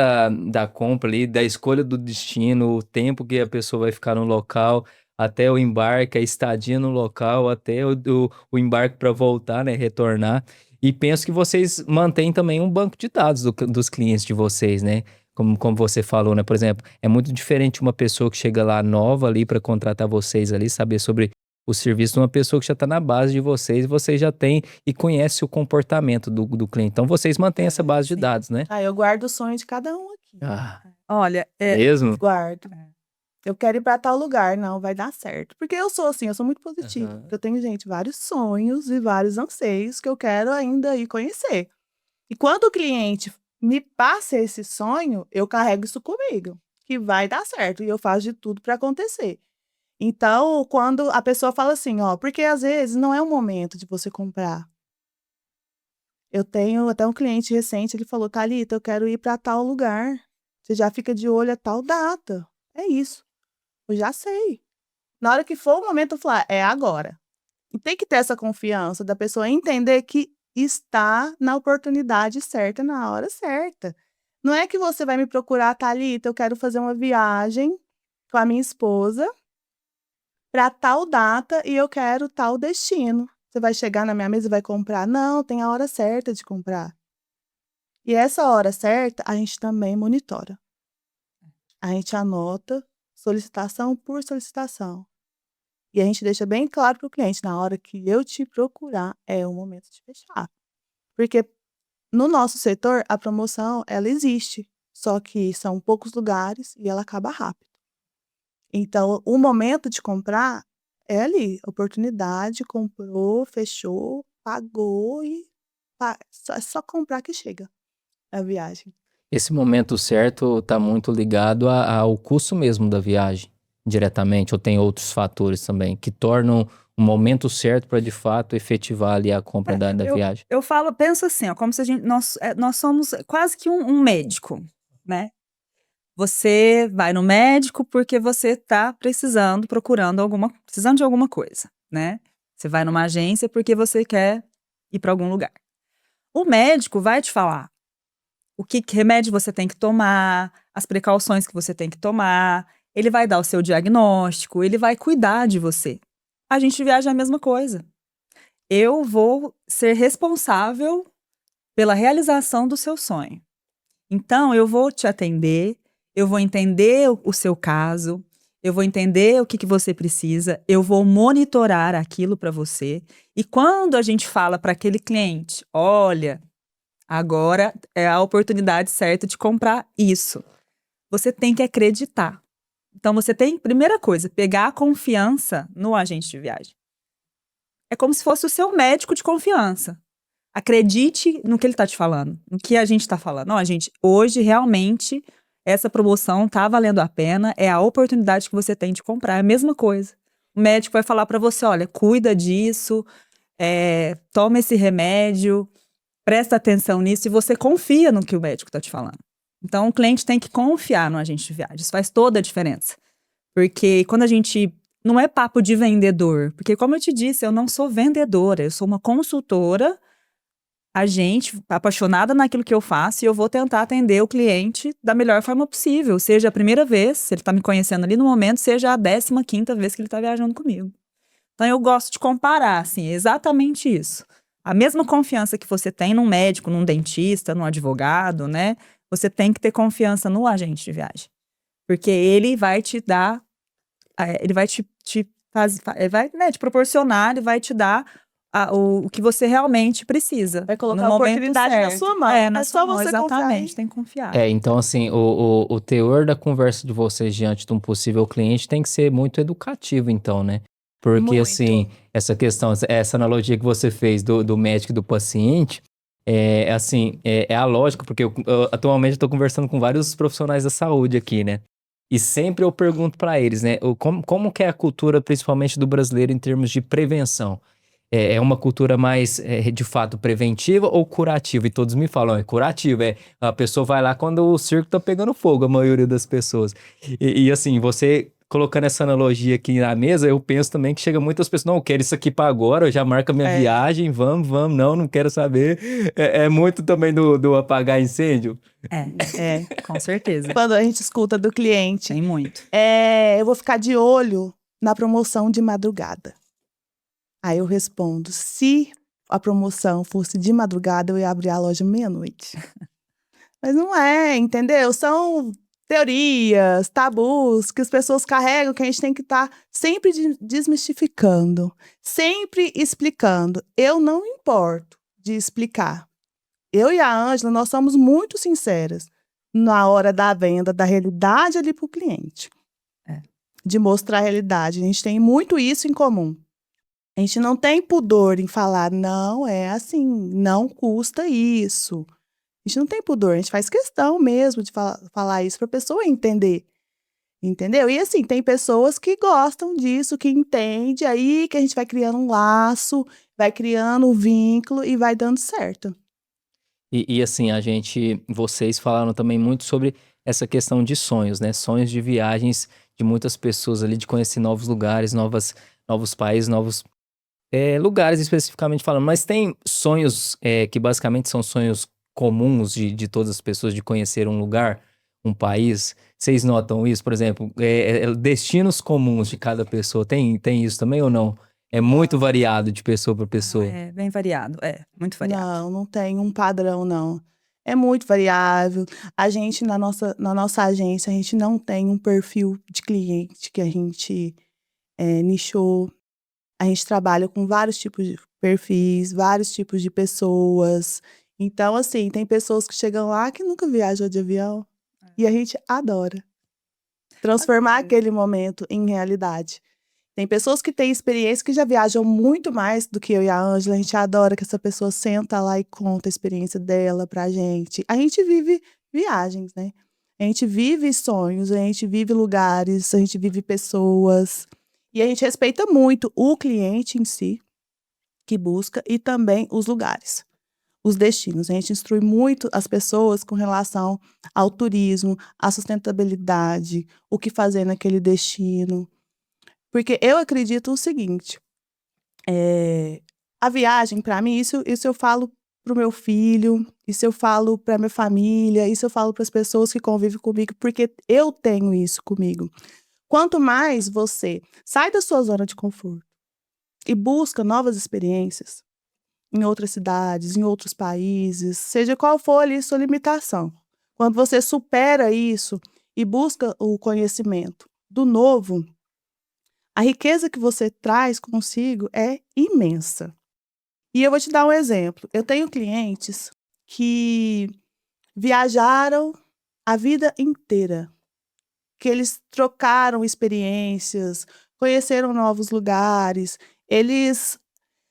da compra ali, da escolha do destino, o tempo que a pessoa vai ficar no local, até o embarque, a estadia no local, até o embarque para voltar, né? Retornar. E penso que vocês mantêm também um banco de dados dos clientes de vocês, né? Como você falou, né? Por exemplo, é muito diferente uma pessoa que chega lá nova ali para contratar vocês ali, saber sobre o serviço de uma pessoa que já está na base de vocês, vocês já têm e conhece o comportamento do cliente. Então, vocês mantêm essa base de sim. dados, né? Eu guardo o sonho de cada um aqui. Ah, Olha, mesmo? Guardo. Eu quero ir para tal lugar, não, vai dar certo. Porque eu sou assim, eu sou muito positiva. Aham. Eu tenho, gente, vários sonhos e vários anseios que eu quero ainda ir conhecer. E quando o cliente me passa esse sonho, eu carrego isso comigo, que vai dar certo. E eu faço de tudo para acontecer. Então, quando a pessoa fala assim, ó, porque às vezes não é o momento de você comprar. Eu tenho até um cliente recente, ele falou, Thalita, eu quero ir para tal lugar. Você já fica de olho a tal data. É isso. Eu já sei. Na hora que for o momento, eu falar, é agora. E tem que ter essa confiança da pessoa entender que está na oportunidade certa, na hora certa. Não é que você vai me procurar, Thalita, eu quero fazer uma viagem com a minha esposa para tal data e eu quero tal destino. Você vai chegar na minha mesa e vai comprar? Não, tem a hora certa de comprar. E essa hora certa, a gente também monitora. A gente anota solicitação por solicitação. E a gente deixa bem claro para o cliente, na hora que eu te procurar, é o momento de fechar. Porque no nosso setor, a promoção, ela existe. Só que são poucos lugares e ela acaba rápido. Então, o momento de comprar é ali, oportunidade, comprou, fechou, pagou e é só comprar que chega a viagem. Esse momento certo está muito ligado ao custo mesmo da viagem, diretamente, ou tem outros fatores também que tornam o momento certo para de fato efetivar ali a compra da viagem. Eu falo, penso assim, ó, como se nós somos quase que um médico, né? Você vai no médico porque você está precisando de alguma coisa, né? Você vai numa agência porque você quer ir para algum lugar. O médico vai te falar que remédio você tem que tomar, as precauções que você tem que tomar, ele vai dar o seu diagnóstico, ele vai cuidar de você. a gente viaja a mesma coisa. Eu vou ser responsável pela realização do seu sonho. Então, eu vou te atender, eu vou entender o seu caso, eu vou entender o que você precisa, eu vou monitorar aquilo para você. E quando a gente fala para aquele cliente, olha, agora é a oportunidade certa de comprar isso. Você tem que acreditar. Então, você tem, primeira coisa, pegar a confiança no agente de viagem. É como se fosse o seu médico de confiança. Acredite no que ele está te falando, no que a gente está falando. Ó, gente, hoje realmente essa promoção está valendo a pena, é a oportunidade que você tem de comprar, é a mesma coisa. O médico vai falar para você, olha, cuida disso, toma esse remédio, presta atenção nisso e você confia no que o médico está te falando. Então, o cliente tem que confiar no agente de viagem, isso faz toda a diferença. Porque quando a gente... Não é papo de vendedor, porque como eu te disse, eu não sou vendedora, eu sou uma consultora, agente, apaixonada naquilo que eu faço, e eu vou tentar atender o cliente da melhor forma possível, seja a primeira vez, se ele está me conhecendo ali no momento, seja a 15ª vez que ele está viajando comigo. Então, eu gosto de comparar, assim, exatamente isso. A mesma confiança que você tem num médico, num dentista, num advogado, né? Você tem que ter confiança no agente de viagem. Porque ele vai te dar, ele vai te proporcionar, ele vai te dar o que você realmente precisa. Vai colocar no a momento oportunidade na certo. sua mão. Na só sua mão, você exatamente, confiar. tem que confiar. Então assim, o teor da conversa de vocês diante de um possível cliente tem que ser muito educativo, então, né? Porque, Muito. assim, essa questão, essa analogia que você fez do médico e do paciente, é a lógica, porque atualmente eu tô conversando com vários profissionais da saúde aqui, né? E sempre eu pergunto para eles, né? Como que é a cultura, principalmente do brasileiro, em termos de prevenção? É uma cultura mais, de fato, preventiva ou curativa? E todos me falam, é curativa. A pessoa vai lá quando o circo tá pegando fogo, a maioria das pessoas. E assim, você colocando essa analogia aqui na mesa, eu penso também que chega muitas pessoas, não, eu quero isso aqui para agora, eu já marco a minha viagem, vamos, não quero saber. É muito também do apagar incêndio. Com certeza. Quando a gente escuta do cliente, Tem muito. eu vou ficar de olho na promoção de madrugada. Aí eu respondo, se a promoção fosse de madrugada, eu ia abrir a loja meia-noite. Mas não é, entendeu? São teorias, tabus que as pessoas carregam, que a gente tem que estar sempre desmistificando, sempre explicando. Eu não importo de explicar. Eu e a Ângela, nós somos muito sinceras na hora da venda, da realidade ali para o cliente. De mostrar a realidade. A gente tem muito isso em comum. A gente não tem pudor em falar, não, é assim, não custa isso. A gente não tem pudor, a gente faz questão mesmo de falar isso para a pessoa entender. Entendeu? E assim, tem pessoas que gostam disso, que entendem, aí que a gente vai criando um laço, vai criando um vínculo e vai dando certo. E assim, vocês falaram também muito sobre essa questão de sonhos, né? Sonhos de viagens de muitas pessoas ali, de conhecer novos lugares, novos países, novos lugares especificamente falando. Mas tem sonhos que basicamente são sonhos comuns de todas as pessoas, de conhecer um lugar, um país. Vocês notam isso, por exemplo, destinos comuns de cada pessoa, tem isso também ou não? É muito variado de pessoa para pessoa. É bem variado, muito variado. Não tem um padrão, não. É muito variável. A gente, na nossa agência, a gente não tem um perfil de cliente que a gente nichou. A gente trabalha com vários tipos de perfis, vários tipos de pessoas. Então, assim, tem pessoas que chegam lá que nunca viajam de avião. E a gente adora transformar aquele momento em realidade. Tem pessoas que têm experiência que já viajam muito mais do que eu e a Ângela. A gente adora que essa pessoa senta lá e conta a experiência dela pra gente. A gente vive viagens, né? A gente vive sonhos, a gente vive lugares, a gente vive pessoas. E a gente respeita muito o cliente em si, que busca, e também os lugares, os destinos. A gente instrui muito as pessoas com relação ao turismo, à sustentabilidade, o que fazer naquele destino. Porque eu acredito o seguinte, a viagem, para mim, isso eu falo pro meu filho, isso eu falo pra minha família, isso eu falo para as pessoas que convivem comigo, porque eu tenho isso comigo. Quanto mais você sai da sua zona de conforto, e busca novas experiências em outras cidades, em outros países, seja qual for ali sua limitação. Quando você supera isso e busca o conhecimento do novo, a riqueza que você traz consigo é imensa. E eu vou te dar um exemplo. Eu tenho clientes que viajaram a vida inteira, que eles trocaram experiências, conheceram novos lugares, eles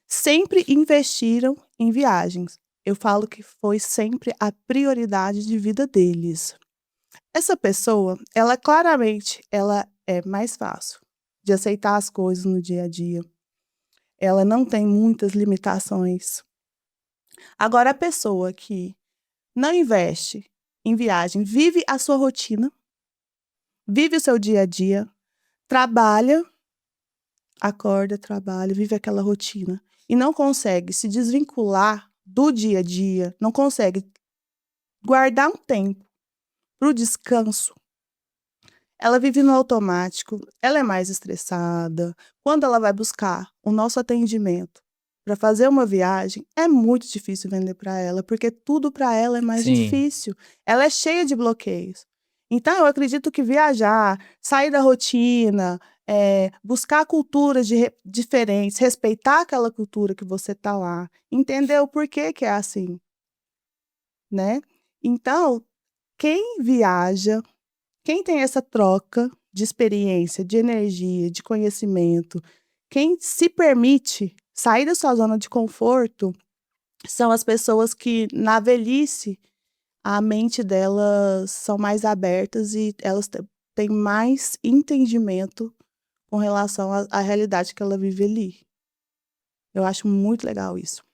sempre investiram em viagens. Eu falo que foi sempre a prioridade de vida deles. Essa pessoa, ela claramente, ela é mais fácil de aceitar as coisas no dia a dia. Ela não tem muitas limitações. Agora, a pessoa que não investe em viagem, vive a sua rotina, vive o seu dia a dia, trabalha, acorda, trabalha, vive aquela rotina e não consegue se desvincular do dia a dia, não consegue guardar um tempo para o descanso, ela vive no automático, ela é mais estressada. Quando ela vai buscar o nosso atendimento para fazer uma viagem, é muito difícil vender para ela, porque tudo para ela é mais Sim. difícil. Ela é cheia de bloqueios. Então, eu acredito que viajar, sair da rotina, buscar culturas diferentes, respeitar aquela cultura que você está lá, entender o porquê que é assim, né? Então, quem viaja, quem tem essa troca de experiência, de energia, de conhecimento, quem se permite sair da sua zona de conforto, são as pessoas que, na velhice, a mente delas são mais abertas e elas têm mais entendimento com relação à realidade que ela vive ali. Eu acho muito legal isso.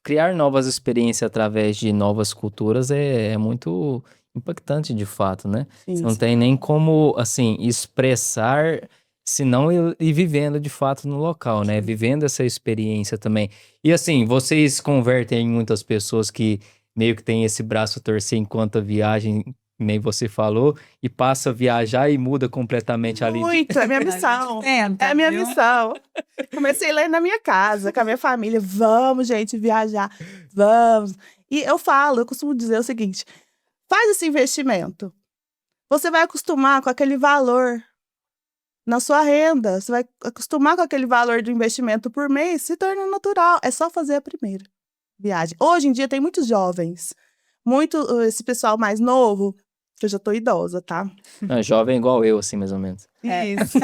Criar novas experiências através de novas culturas é muito impactante de fato, né? Você Sim, não sim. tem nem como, assim, expressar se não ir vivendo de fato no local, né? Vivendo essa experiência também. E assim, vocês convertem em muitas pessoas que meio que tem esse braço a torcer enquanto a viagem, nem você falou, e passa a viajar e muda completamente ali. Muito, é minha missão. Tenta, É a minha viu? missão. Comecei lá na minha casa, com a minha família. Vamos, gente, viajar. Vamos. E eu costumo dizer o seguinte: faz esse investimento. Você vai acostumar com aquele valor na sua renda. Você vai acostumar com aquele valor do investimento por mês, se torna natural. É só fazer a primeira viagem. Hoje em dia tem muitos jovens, esse pessoal mais novo, que eu já tô idosa, tá? Não, jovem igual eu, assim, mais ou menos. Isso.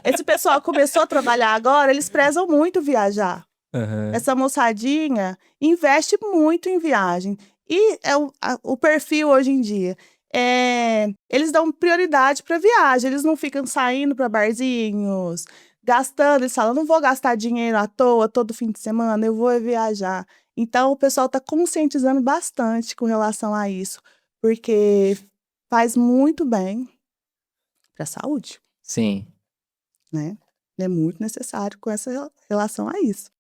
Esse pessoal começou a trabalhar agora, eles prezam muito viajar. Aham. Essa moçadinha investe muito em viagem. E o perfil hoje em dia. Eles dão prioridade para viagem, eles não ficam saindo para barzinhos, gastando. Eles falam, não vou gastar dinheiro à toa todo fim de semana, eu vou viajar. Então, o pessoal está conscientizando bastante com relação a isso, porque faz muito bem para a saúde, Sim. né? É muito necessário com essa relação a isso.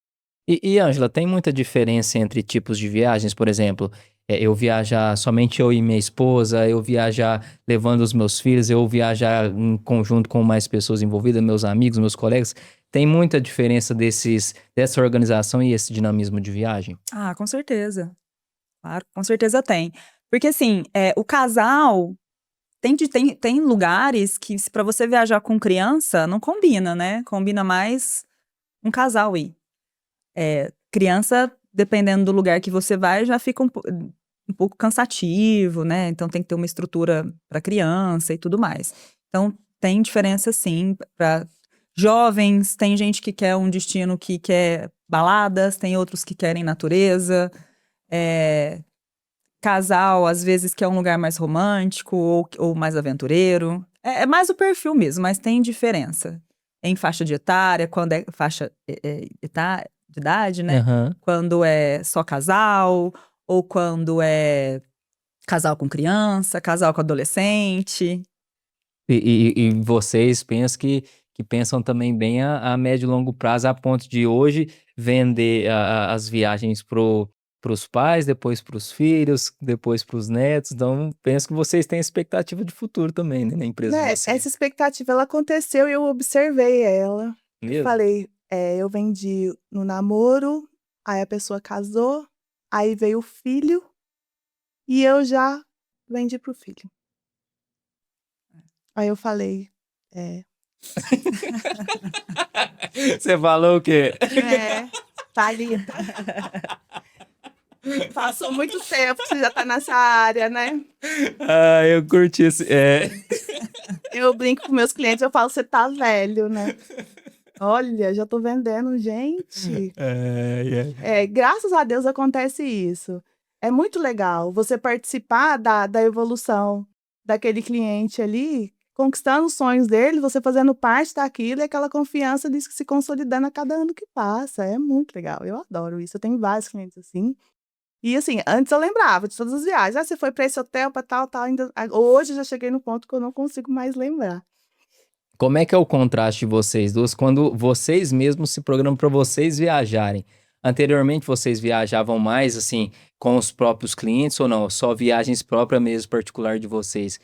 E Ângela, tem muita diferença entre tipos de viagens? Por exemplo, eu viajar somente eu e minha esposa, eu viajar levando os meus filhos, eu viajar em conjunto com mais pessoas envolvidas, meus amigos, meus colegas. Tem muita diferença dessa organização e esse dinamismo de viagem? Ah, com certeza. Claro, com certeza tem. Porque assim, o casal tem lugares que para você viajar com criança não combina, né? Combina mais um casal ir. Criança, dependendo do lugar que você vai, já fica um pouco cansativo, né? Então tem que ter uma estrutura para criança e tudo mais. Então tem diferença sim para jovens, tem gente que quer um destino que quer baladas, tem outros que querem natureza. Casal, às vezes, quer um lugar mais romântico ou mais aventureiro. É mais o perfil mesmo, mas tem diferença. Em faixa de etária, quando é faixa de idade, né? Aham. Quando é só casal, ou quando é casal com criança, casal com adolescente. E vocês que pensam também bem a médio e longo prazo, a ponto de hoje vender as viagens pros pais, depois pros filhos, depois pros netos. Então, penso que vocês têm expectativa de futuro também, né, na empresa de Né, vocês. essa expectativa ela aconteceu e eu observei ela. Eu Mesmo? falei, eu vendi no namoro, aí a pessoa casou, aí veio o filho e eu já vendi pro filho. Aí eu falei, Você falou o quê? Thalita, passou muito tempo que você já tá nessa área, né? Ah, eu curti esse. Eu brinco com meus clientes, eu falo, você tá velho, né? Olha, já tô vendendo, gente. Graças a Deus acontece isso. É muito legal você participar da evolução daquele cliente ali, conquistando os sonhos dele, você fazendo parte daquilo e aquela confiança diz que se consolidando a cada ano que passa. É muito legal. Eu adoro isso. Eu tenho vários clientes assim. E assim, antes eu lembrava de todas as viagens. Ah, você foi para esse hotel, para tal, tal. Hoje eu já cheguei no ponto que eu não consigo mais lembrar. Como é que é o contraste de vocês duas quando vocês mesmos se programam para vocês viajarem? Anteriormente vocês viajavam mais assim com os próprios clientes ou não? Só viagens próprias mesmo, particular de vocês?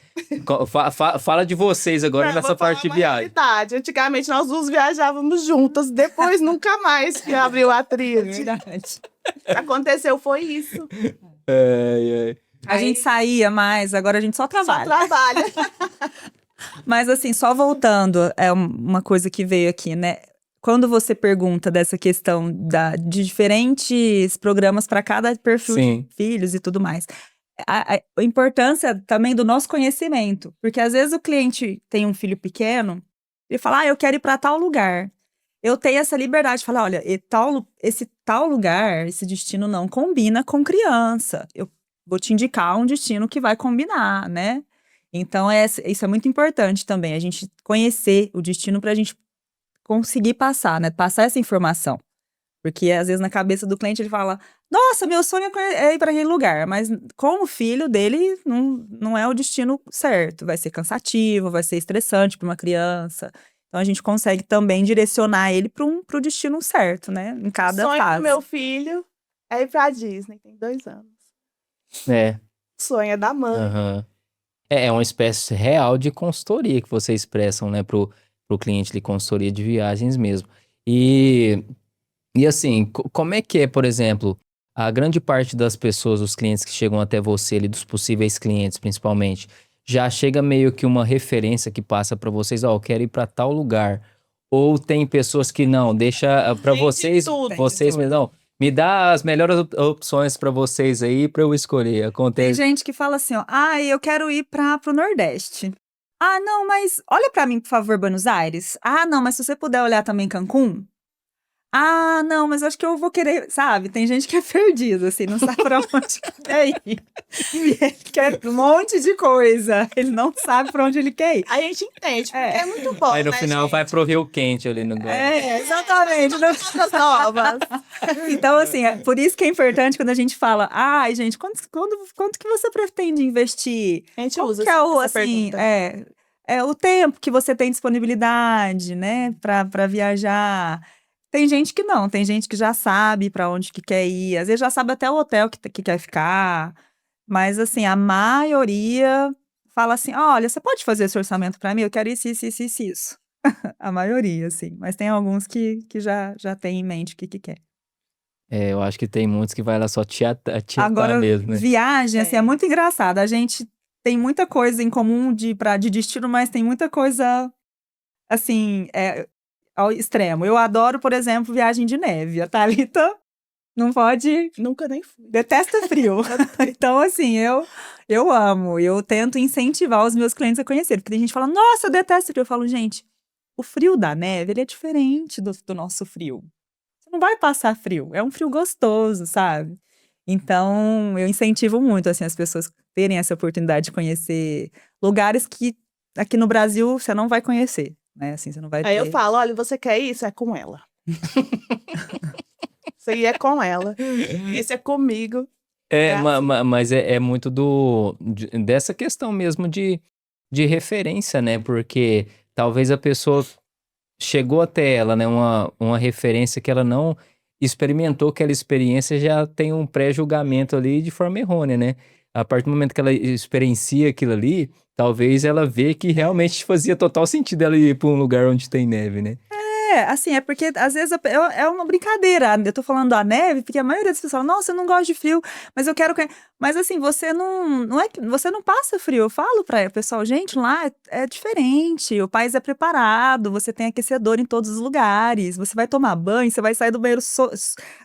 Fala de vocês agora Não, nessa vou falar parte de uma viagem. realidade. Antigamente nós duas viajávamos juntas, depois nunca mais que abriu a trilha. Verdade. O que aconteceu foi isso. A gente saía mais, agora a gente só Só trabalha. trabalha. Mas assim, só voltando, é uma coisa que veio aqui, né? Quando você pergunta dessa questão de diferentes programas para cada perfil Sim. de filhos e tudo mais, a importância também do nosso conhecimento, porque às vezes o cliente tem um filho pequeno e fala, eu quero ir para tal lugar. Eu tenho essa liberdade de falar, olha, esse tal lugar, esse destino não combina com criança. Eu vou te indicar um destino que vai combinar, né? Então, isso é muito importante também, a gente conhecer o destino para a gente conseguir passar, né? Passar essa informação. Porque, às vezes, na cabeça do cliente, ele fala, nossa, meu sonho é ir para aquele lugar. Mas, como filho dele, não é o destino certo. Vai ser cansativo, vai ser estressante para uma criança. Então, a gente consegue também direcionar ele para o destino certo, né? Em cada O sonho fase. do meu filho é ir pra Disney, tem 2 anos. O sonho é da mãe. Aham. É uma espécie real de consultoria que vocês prestam, né, pro cliente de consultoria de viagens mesmo. E assim, como é que é, por exemplo, a grande parte das pessoas, os clientes que chegam até você ali, dos possíveis clientes principalmente, já chega meio que uma referência que passa pra vocês, eu quero ir pra tal lugar. Ou tem pessoas que não, deixa pra Tem de vocês, tudo. vocês mesmo, não, me dá as melhores opções pra vocês aí pra eu escolher. Tem Acontece. gente que fala assim, ó, eu quero ir pro Nordeste. Ah, não, mas olha pra mim, por favor, Buenos Aires. Ah, não, mas se você puder olhar também Cancún. Ah, não, mas acho que eu vou querer, sabe? Tem gente que é perdida, assim, não sabe pra onde quer ir. E ele quer um monte de coisa. Ele não sabe pra onde ele quer ir. A gente entende, porque é muito bom, Aí no né, final gente? vai pro Rio Quente ali no Guarani. Exatamente. Coisas novas. Então, assim, por isso que é importante quando a gente fala, ai, gente, quanto que você pretende investir? A gente Como usa que é o, essa assim, pergunta. é o tempo que você tem disponibilidade, né, pra viajar. Tem gente que não, tem gente que já sabe pra onde que quer ir, às vezes já sabe até o hotel que quer ficar, mas assim, a maioria fala assim, olha, você pode fazer esse orçamento pra mim? Eu quero isso, isso, isso, isso, isso. A maioria, assim, mas tem alguns que já tem em mente o que quer. Eu acho que tem muitos que vai lá só tietar Agora, mesmo, né? viagem, assim, é muito engraçado. A gente tem muita coisa em comum de destino, mas tem muita coisa, assim, ao extremo. Eu adoro, por exemplo, viagem de neve. A Thalita não pode... Nunca nem fui. Detesta frio. Então, assim, eu amo. Eu tento incentivar os meus clientes a conhecerem. Porque tem gente que fala, nossa, eu detesto frio. Eu falo, gente, o frio da neve, ele é diferente do nosso frio. Você não vai passar frio. É um frio gostoso, sabe? Então, eu incentivo muito, assim, as pessoas terem essa oportunidade de conhecer lugares que aqui no Brasil você não vai conhecer, né? Assim, você não vai Aí ter... eu falo, olha, você quer isso? É com ela. Isso aí é com ela. Esse é comigo. Mas é muito dessa questão mesmo de referência, né? Porque talvez a pessoa chegou até ela, né? Uma referência que ela não experimentou aquela experiência, já tem um pré-julgamento ali de forma errônea, né? A partir do momento que ela experiencia aquilo ali, talvez ela vê que realmente fazia total sentido ela ir para um lugar onde tem neve, né? Assim, é porque às vezes é uma brincadeira. Eu tô falando da neve, porque a maioria das pessoas fala, nossa, eu não gosto de frio, mas eu quero. Mas assim, você não é que você não passa frio. Eu falo pra o pessoal, gente, lá é diferente. O país é preparado, você tem aquecedor em todos os lugares. Você vai tomar banho, você vai sair do banheiro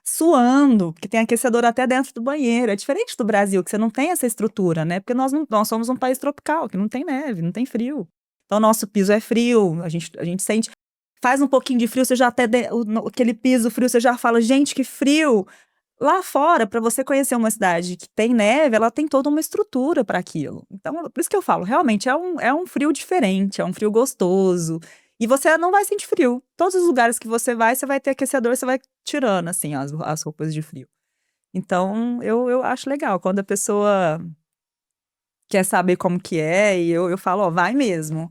suando, porque tem aquecedor até dentro do banheiro. É diferente do Brasil, que você não tem essa estrutura, né? Porque nós somos um país tropical, que não tem neve, não tem frio. Então, nosso piso é frio, a gente sente. Faz um pouquinho de frio, você já até aquele piso frio, você já fala, gente, que frio. Lá fora, para você conhecer uma cidade que tem neve, ela tem toda uma estrutura para aquilo. Então, por isso que eu falo, realmente é um frio diferente, é um frio gostoso. E você não vai sentir frio. Todos os lugares que você vai ter aquecedor, você vai tirando, assim, as roupas de frio. Então, eu acho legal quando a pessoa quer saber como que é, e eu falo, ó, vai mesmo.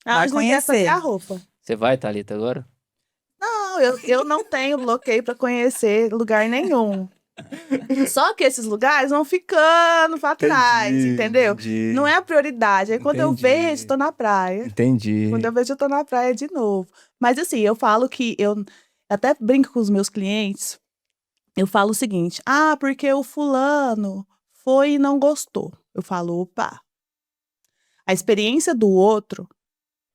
Vai Onde não quer saber conhecer. a roupa. Você vai, Thalita, agora? Não, eu não tenho bloqueio para conhecer lugar nenhum. Só que esses lugares vão ficando para trás, entendeu? Entendi. Não é a prioridade. Aí quando eu Entendi. vejo, tô na praia. Entendi. Quando eu vejo, eu tô na praia de novo. Mas assim, eu falo que eu até brinco com os meus clientes. Eu falo o seguinte: ah, porque o fulano foi e não gostou. Eu falo, opa, a experiência do outro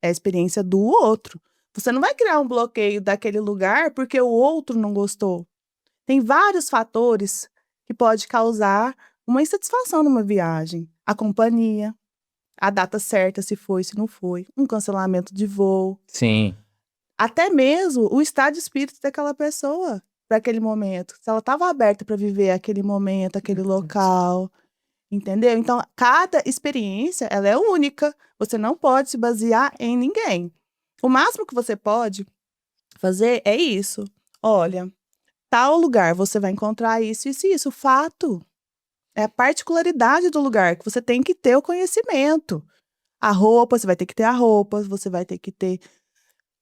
é a experiência do outro. Você não vai criar um bloqueio daquele lugar porque o outro não gostou. Tem vários fatores que pode causar uma insatisfação numa viagem. A companhia, a data certa, se foi, se não foi, um cancelamento de voo, Sim. até mesmo o estado de espírito daquela pessoa para aquele momento. Se ela estava aberta para viver aquele momento, aquele local, entendeu? Então, cada experiência, ela é única. Você não pode se basear em ninguém. O máximo que você pode fazer é isso. Olha, tal lugar você vai encontrar isso, isso e isso. Fato. É a particularidade do lugar que você tem que ter o conhecimento. A roupa, você vai ter que ter a roupa, você vai ter que ter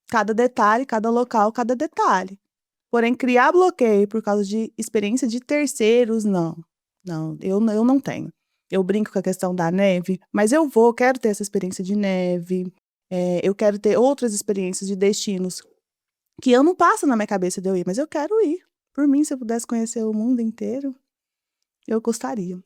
cada detalhe, cada local, cada detalhe. Porém, criar bloqueio por causa de experiência de terceiros, não. Não, eu não tenho. Eu brinco com a questão da neve, mas quero ter essa experiência de neve. Eu quero ter outras experiências de destinos que eu não passo na minha cabeça de eu ir, mas eu quero ir. Por mim, se eu pudesse conhecer o mundo inteiro, eu gostaria.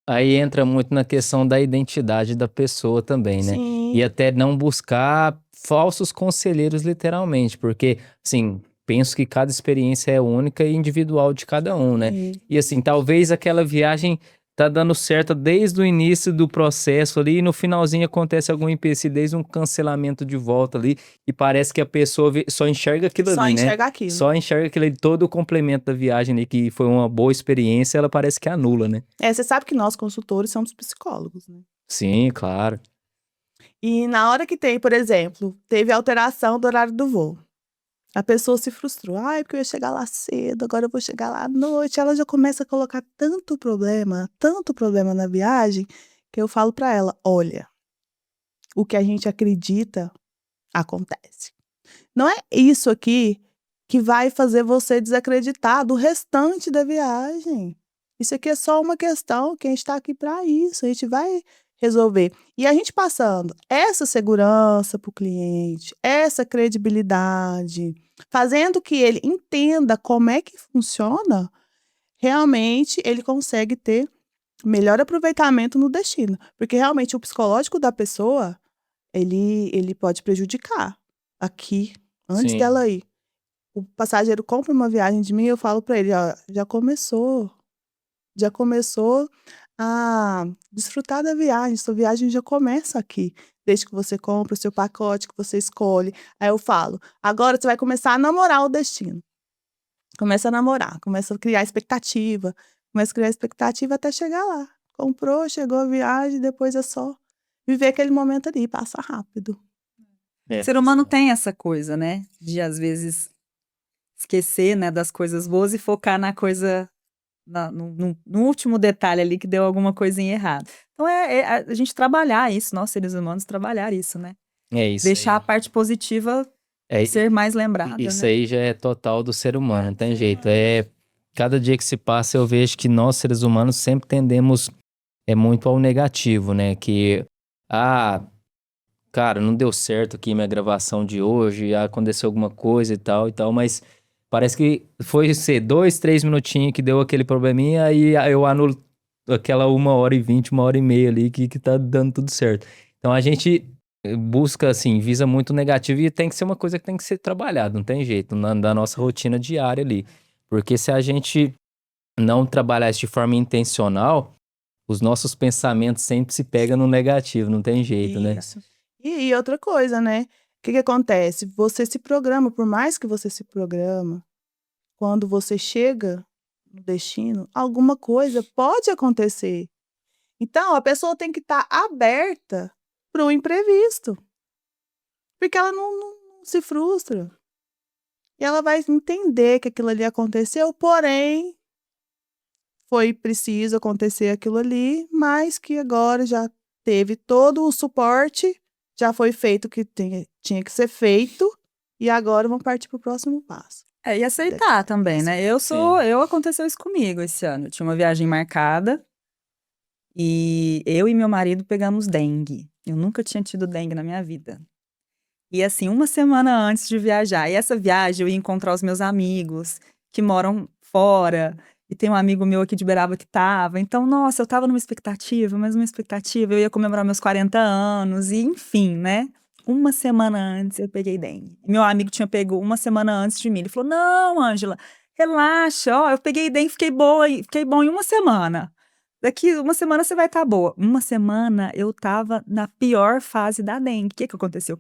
Aí entra muito na questão da identidade da pessoa também, né? Sim. E até não buscar falsos conselheiros, literalmente, porque, assim, penso que cada experiência é única e individual de cada um, né? Sim. E assim, talvez aquela viagem tá dando certo desde o início do processo ali, e no finalzinho acontece algum empecilho, desde um cancelamento de volta ali, e parece que a pessoa só enxerga aquilo Só ali, né? enxerga aquilo. Só enxerga aquilo ali, todo o complemento da viagem ali, que foi uma boa experiência, ela parece que anula, né? Você sabe que nós, consultores, somos psicólogos, né? Sim, claro. E na hora que tem, por exemplo, teve alteração do horário do voo. A pessoa se frustrou. Ai, porque eu ia chegar lá cedo, agora eu vou chegar lá à noite. Ela já começa a colocar tanto problema na viagem, que eu falo pra ela: olha, o que a gente acredita acontece. Não é isso aqui que vai fazer você desacreditar do restante da viagem. Isso aqui é só uma questão que a gente está aqui para isso. A gente vai resolver. E a gente passando essa segurança para o cliente, essa credibilidade, fazendo que ele entenda como é que funciona, realmente ele consegue ter melhor aproveitamento no destino. Porque realmente o psicológico da pessoa, ele pode prejudicar aqui, antes Sim. dela ir. O passageiro compra uma viagem de mim, eu falo para ele, ó, já começou a desfrutar da viagem, sua viagem já começa aqui, desde que você compra o seu pacote, que você escolhe. Aí eu falo, agora você vai começar a namorar o destino. Começa a namorar, começa a criar expectativa, até chegar lá. Comprou, chegou a viagem, depois é só viver aquele momento ali, passa rápido. O ser humano tem essa coisa, né? De, às vezes, esquecer, né, das coisas boas e focar na coisa, no último detalhe ali que deu alguma coisinha errada. Então, a gente trabalhar isso, nós, seres humanos, trabalhar isso, né? É isso Deixar aí. a parte positiva É, Ser mais lembrada, isso né? aí já é total do ser humano, não tem jeito. Cada dia que se passa eu vejo que nós, seres humanos, sempre tendemos muito ao negativo, né? Ah, cara, não deu certo aqui minha gravação de hoje, aconteceu alguma coisa e tal, mas parece que foi ser 2, 3 minutinhos que deu aquele probleminha, aí eu anulo aquela 1h20, 1h30 ali que tá dando tudo certo. Então a gente busca, assim, visa muito o negativo e tem que ser uma coisa que tem que ser trabalhada, não tem jeito, da nossa rotina diária ali. Porque se a gente não trabalhar isso de forma intencional, os nossos pensamentos sempre se pegam no negativo, não tem jeito, né? Isso. E outra coisa, né? O que acontece? Você se programa, por mais que você se programa, quando você chega no destino, alguma coisa pode acontecer. Então, a pessoa tem que estar aberta para o imprevisto, porque ela não se frustra. E ela vai entender que aquilo ali aconteceu, porém, foi preciso acontecer aquilo ali, mas que agora já teve todo o suporte, já foi feito o que tinha que ser feito, e agora vamos partir para o próximo passo. E aceitar também, né? Sim. Aconteceu isso comigo esse ano. Eu tinha uma viagem marcada e eu e meu marido pegamos dengue. Eu nunca tinha tido dengue na minha vida. E assim, uma semana antes de viajar. E essa viagem eu ia encontrar os meus amigos que moram fora. E tem um amigo meu aqui de Beraba que tava. Então, nossa, eu tava numa expectativa, mas uma expectativa. Eu ia comemorar meus 40 anos, e enfim, né? Uma semana antes eu peguei dengue. Meu amigo tinha pego uma semana antes de mim. Ele falou: Não, Ângela, relaxa, ó, eu peguei dengue, fiquei boa, fiquei bom em uma semana. Daqui uma semana você vai estar boa. Uma semana eu tava na pior fase da dengue. O que aconteceu? Eu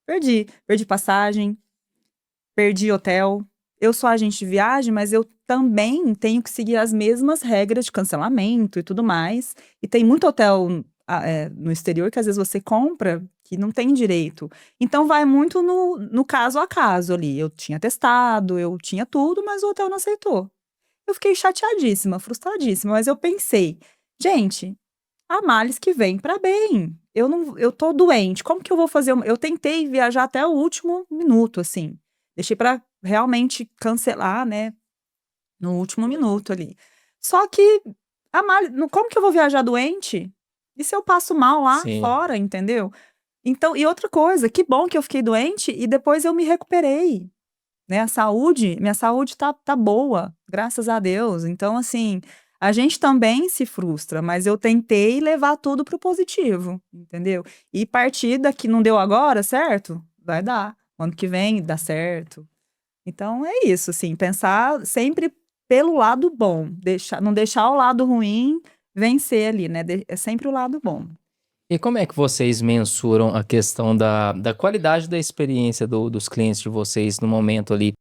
perdi passagem, perdi hotel. Eu sou agente de viagem, mas eu também tenho que seguir as mesmas regras de cancelamento e tudo mais. E tem muito hotel no exterior que às vezes você compra que não tem direito. Então vai muito no caso a caso ali. Eu tinha testado, eu tinha tudo, mas o hotel não aceitou. Eu fiquei chateadíssima, frustradíssima, mas eu pensei, gente, há males que vêm para bem. Eu tô doente. Como que eu vou fazer? Eu tentei viajar até o último minuto, assim. Deixei para realmente cancelar, né, no último minuto ali. Só que como que eu vou viajar doente? E se eu passo mal lá Sim. fora, entendeu? Então, e outra coisa, que bom que eu fiquei doente e depois eu me recuperei, né? Minha saúde tá boa, graças a Deus. Então, assim, a gente também se frustra, mas eu tentei levar tudo pro positivo, entendeu? E partir daqui não deu agora, certo? Vai dar. Ano que vem dá certo. Então é isso, assim, pensar sempre pelo lado bom, não deixar o lado ruim vencer ali, né? É sempre o lado bom. E como é que vocês mensuram a questão da qualidade da experiência dos clientes de vocês no momento ali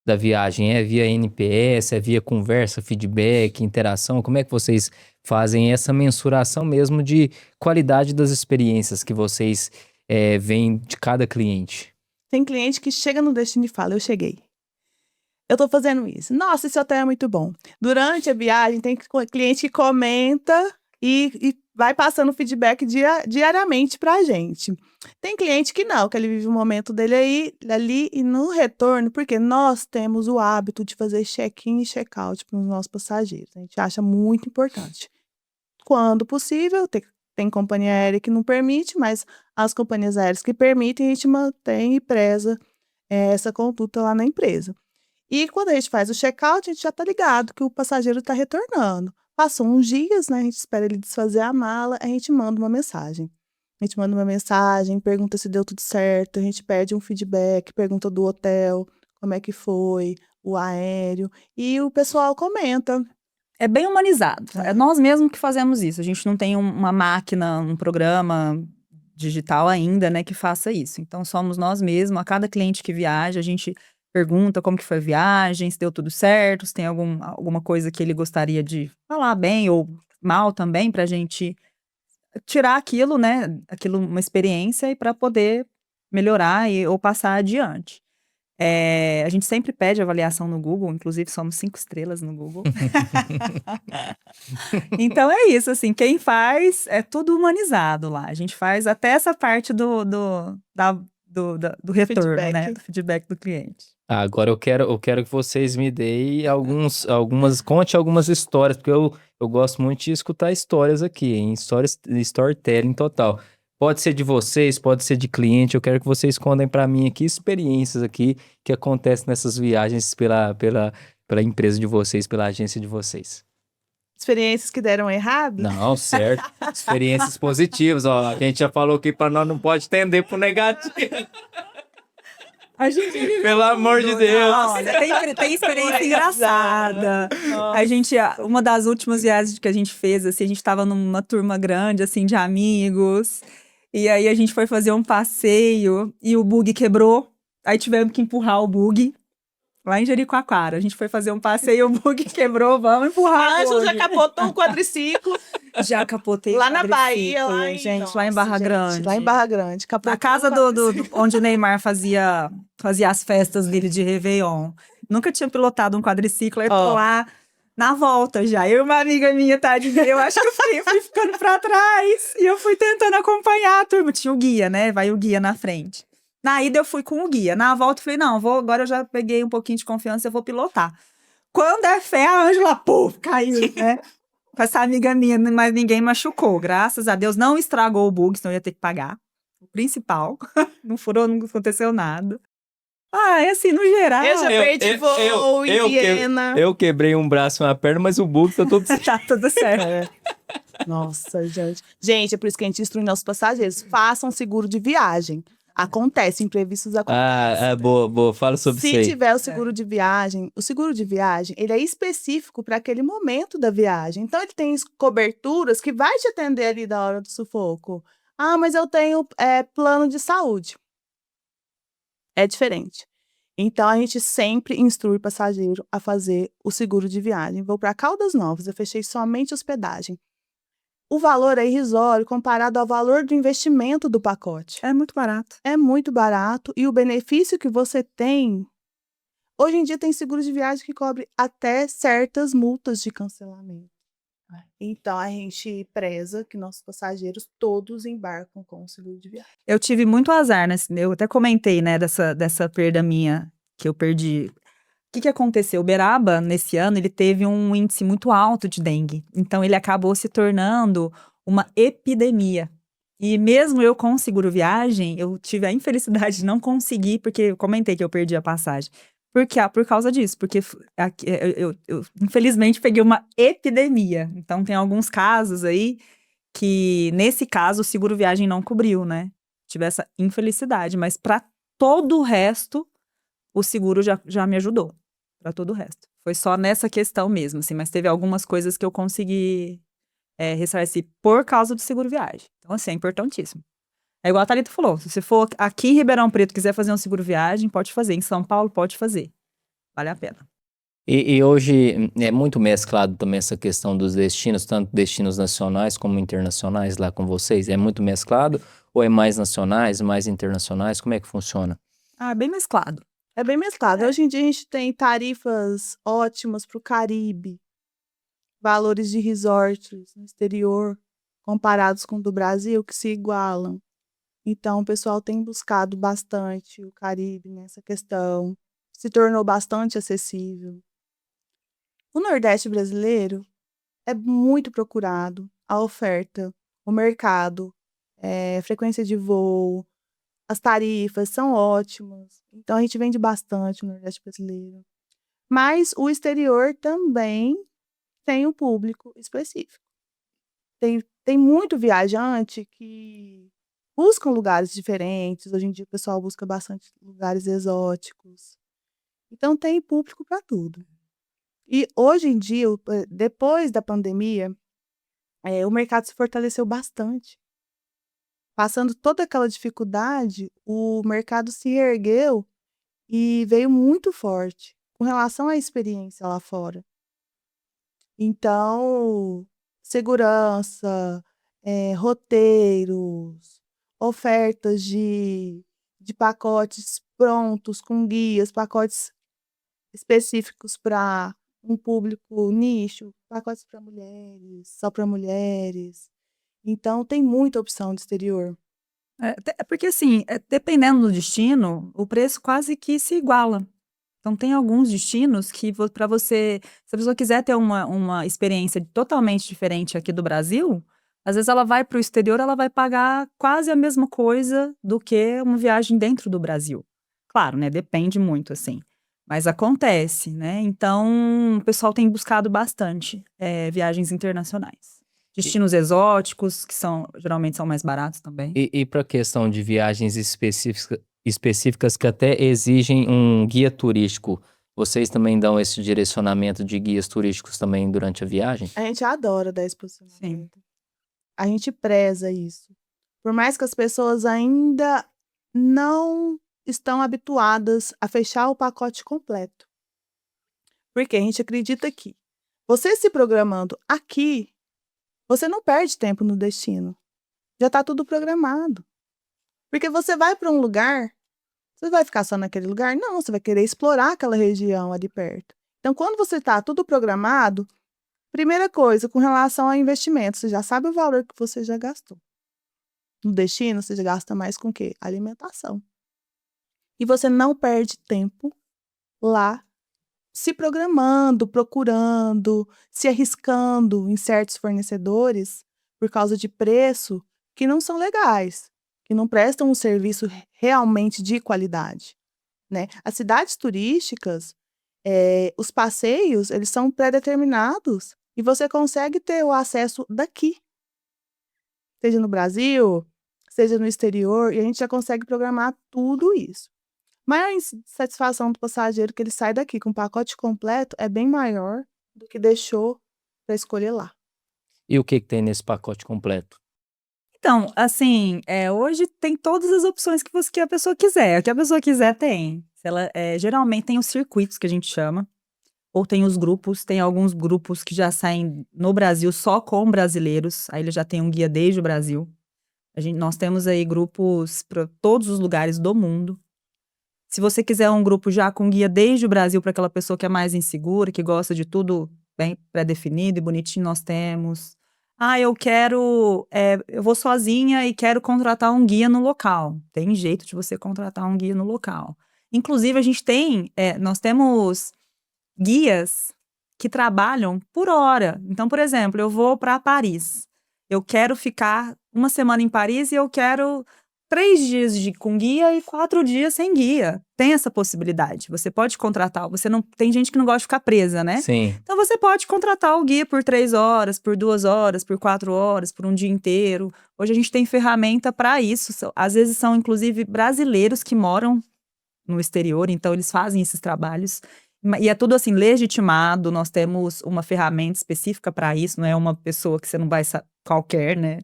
da viagem? É via NPS, é via conversa, feedback, interação? Como é que vocês fazem essa mensuração mesmo de qualidade das experiências que vocês veem de cada cliente? Tem cliente que chega no destino e fala: Eu cheguei. Eu tô fazendo isso. Nossa, esse hotel é muito bom. Durante a viagem, tem cliente que comenta e vai passando feedback diariamente pra gente. Tem cliente que não, que ele vive o momento dele ali e no retorno, porque nós temos o hábito de fazer check-in e check-out para os nossos passageiros. A gente acha muito importante. Quando possível, tem companhia aérea que não permite, mas as companhias aéreas que permitem, a gente mantém e preza essa conduta lá na empresa. E quando a gente faz o check-out, a gente já está ligado que o passageiro está retornando. Passou uns dias, né? A gente espera ele desfazer a mala, a gente manda uma mensagem. A gente manda uma mensagem, pergunta se deu tudo certo, a gente pede um feedback, pergunta do hotel, como é que foi, o aéreo, e o pessoal comenta. É bem humanizado. É nós mesmos que fazemos isso. A gente não tem uma máquina, um programa digital ainda, né, que faça isso. Então, somos nós mesmos. A cada cliente que viaja, a gente pergunta como que foi a viagem, se deu tudo certo, se tem alguma coisa que ele gostaria de falar bem ou mal também, pra gente tirar aquilo, né, aquilo uma experiência e para poder melhorar ou passar adiante. A gente sempre pede avaliação no Google, inclusive somos 5 estrelas no Google. Então é isso, assim, quem faz é tudo humanizado lá. A gente faz até essa parte do retorno, né? Feedback. Do feedback do cliente. Agora eu quero que vocês me deem conte algumas histórias, porque eu gosto muito de escutar histórias aqui, em storytelling total. Pode ser de vocês, pode ser de cliente, eu quero que vocês contem pra mim aqui experiências aqui que acontecem nessas viagens pela empresa de vocês, pela agência de vocês. Experiências que deram errado? Não, certo. Experiências positivas, ó. A gente já falou que pra nós não pode tender pro negativo. A gente Pelo amor de Deus. Olha, tem experiência engraçada. Uma das últimas viagens que a gente fez, assim, a gente tava numa turma grande, assim, de amigos. E aí a gente foi fazer um passeio e o bug quebrou. Aí tivemos que empurrar o bug lá em Jericoacoara. A gente foi fazer um passeio, o bug quebrou, vamos empurrar A o Ângela bug. já capotou um quadriciclo Já capotei lá na quadriciclo, Bahia, lá em, gente, lá em nossa, Barra gente, Grande. Lá em Barra Grande. Capotou Na casa um quadriciclo. onde o Neymar fazia as festas dele de Réveillon. Nunca tinha pilotado um quadriciclo, eu tô Ó. lá na volta já. Eu e uma amiga minha, tadinha, eu acho que eu fui ficando pra trás. E eu fui tentando acompanhar a turma. Tinha o guia, né? Vai o guia na frente. Na ida eu fui com o guia. Na volta eu falei, não, agora eu já peguei um pouquinho de confiança, eu vou pilotar. Quando é fé, a Ângela, puf, caiu, né? Com essa amiga minha, mas ninguém machucou. Graças a Deus, não estragou o bug, senão eu ia ter que pagar. O principal. Não furou, não aconteceu nada. É assim, no geral. Eu já perdi voo em Viena. Eu quebrei um braço e uma perna, mas o bug tá tudo certo. Tá tudo certo. Nossa, gente. Gente, é por isso que a gente instrui nossos passageiros. Façam seguro de viagem. Acontece, imprevistos acontecem. Boa. Fala sobre isso Se aí. tiver o seguro de viagem, ele é específico para aquele momento da viagem. Então, ele tem coberturas que vai te atender ali da hora do sufoco. Ah, mas eu tenho plano de saúde. É diferente. Então, a gente sempre instrui o passageiro a fazer o seguro de viagem. Vou para Caldas Novas, eu fechei somente hospedagem. O valor é irrisório comparado ao valor do investimento do pacote. É muito barato. É muito barato e o benefício que você tem... Hoje em dia tem seguro de viagem que cobre até certas multas de cancelamento. Então, a gente preza que nossos passageiros todos embarcam com o seguro de viagem. Eu tive muito azar, né? Eu até comentei, né, dessa perda minha, que eu perdi. O que aconteceu? Uberaba, nesse ano, ele teve um índice muito alto de dengue. Então, ele acabou se tornando uma epidemia. E mesmo eu com seguro viagem, eu tive a infelicidade de não conseguir, porque eu comentei que eu perdi a passagem. Por causa disso, porque eu infelizmente peguei uma epidemia. Então, tem alguns casos aí que, nesse caso, o seguro viagem não cobriu, né? Tive essa infelicidade, mas para todo o resto, o seguro já me ajudou. Para todo o resto. Foi só nessa questão mesmo, assim, mas teve algumas coisas que eu consegui ressarcir por causa do seguro viagem. Então, assim, é importantíssimo. É igual a Thalita falou, se você for aqui em Ribeirão Preto quiser fazer um seguro viagem, pode fazer. Em São Paulo, pode fazer. Vale a pena. E hoje é muito mesclado também essa questão dos destinos, tanto destinos nacionais como internacionais lá com vocês? É muito mesclado ou é mais nacionais, mais internacionais? Como é que funciona? Bem mesclado. É bem mesclado. Hoje em dia a gente tem tarifas ótimas para o Caribe, valores de resorts no exterior, comparados com o do Brasil, que se igualam. Então, o pessoal tem buscado bastante o Caribe nessa questão. Se tornou bastante acessível. O Nordeste brasileiro é muito procurado. A oferta, o mercado, frequência de voo, as tarifas são ótimas. Então, a gente vende bastante no Nordeste brasileiro. Mas o exterior também tem um público específico. Tem muito viajante que buscam lugares diferentes. Hoje em dia, o pessoal busca bastante lugares exóticos. Então, tem público para tudo. E hoje em dia, depois da pandemia, o mercado se fortaleceu bastante. Passando toda aquela dificuldade, o mercado se ergueu e veio muito forte com relação à experiência lá fora. Então, segurança, roteiros, ofertas de pacotes prontos, com guias, pacotes específicos para um público nicho, pacotes para mulheres, só para mulheres. Então, tem muita opção de exterior. Porque assim, dependendo do destino, o preço quase que se iguala. Então tem alguns destinos que para você, se a pessoa quiser ter uma experiência totalmente diferente aqui do Brasil, às vezes ela vai para o exterior, ela vai pagar quase a mesma coisa do que uma viagem dentro do Brasil. Claro, né? Depende muito, assim. Mas acontece, né? Então o pessoal tem buscado bastante viagens internacionais. E, Destinos exóticos, que geralmente são mais baratos também. e para questão de viagens específicas que até exigem um guia turístico, vocês também dão esse direcionamento de guias turísticos também durante a viagem? A gente adora dar esse Sim. posicionamento. A gente preza isso. Por mais que as pessoas ainda não estão habituadas a fechar o pacote completo. Porque a gente acredita que você se programando aqui, você não perde tempo no destino. Já está tudo programado. Porque você vai para um lugar, você vai ficar só naquele lugar? Não, você vai querer explorar aquela região ali perto. Então, quando você está tudo programado, primeira coisa, com relação ao investimento, você já sabe o valor que você já gastou. No destino, você já gasta mais com o quê? Alimentação. E você não perde tempo lá se programando, procurando, se arriscando em certos fornecedores por causa de preço que não são legais, que não prestam um serviço realmente de qualidade, né? As cidades turísticas, os passeios, eles são pré-determinados e você consegue ter o acesso daqui, seja no Brasil, seja no exterior, e a gente já consegue programar tudo isso. Maior satisfação do passageiro que ele sai daqui com o pacote completo é bem maior do que deixou para escolher lá. E o que tem nesse pacote completo? Então, assim, hoje tem todas as opções que a pessoa quiser. O que a pessoa quiser tem. Se ela, geralmente tem os circuitos que a gente chama, ou tem os grupos. Tem alguns grupos que já saem no Brasil só com brasileiros. Aí ele já tem um guia desde o Brasil. Nós temos aí grupos para todos os lugares do mundo. Se você quiser um grupo já com guia desde o Brasil para aquela pessoa que é mais insegura, que gosta de tudo bem pré-definido e bonitinho, nós temos. Ah, eu vou sozinha e quero contratar um guia no local. Tem jeito de você contratar um guia no local. Inclusive, nós temos guias que trabalham por hora. Então, por exemplo, eu vou para Paris. Eu quero ficar uma semana em Paris e eu quero 3 dias com guia e 4 dias sem guia. Tem essa possibilidade. Você pode contratar. Tem gente que não gosta de ficar presa, né? Sim. Então você pode contratar o guia por 3 horas, por 2 horas, por 4 horas, por um dia inteiro. Hoje a gente tem ferramenta para isso. Às vezes são, inclusive, brasileiros que moram no exterior, então eles fazem esses trabalhos. E é tudo assim, legitimado. Nós temos uma ferramenta específica para isso, não é uma pessoa que você não vai qualquer, né?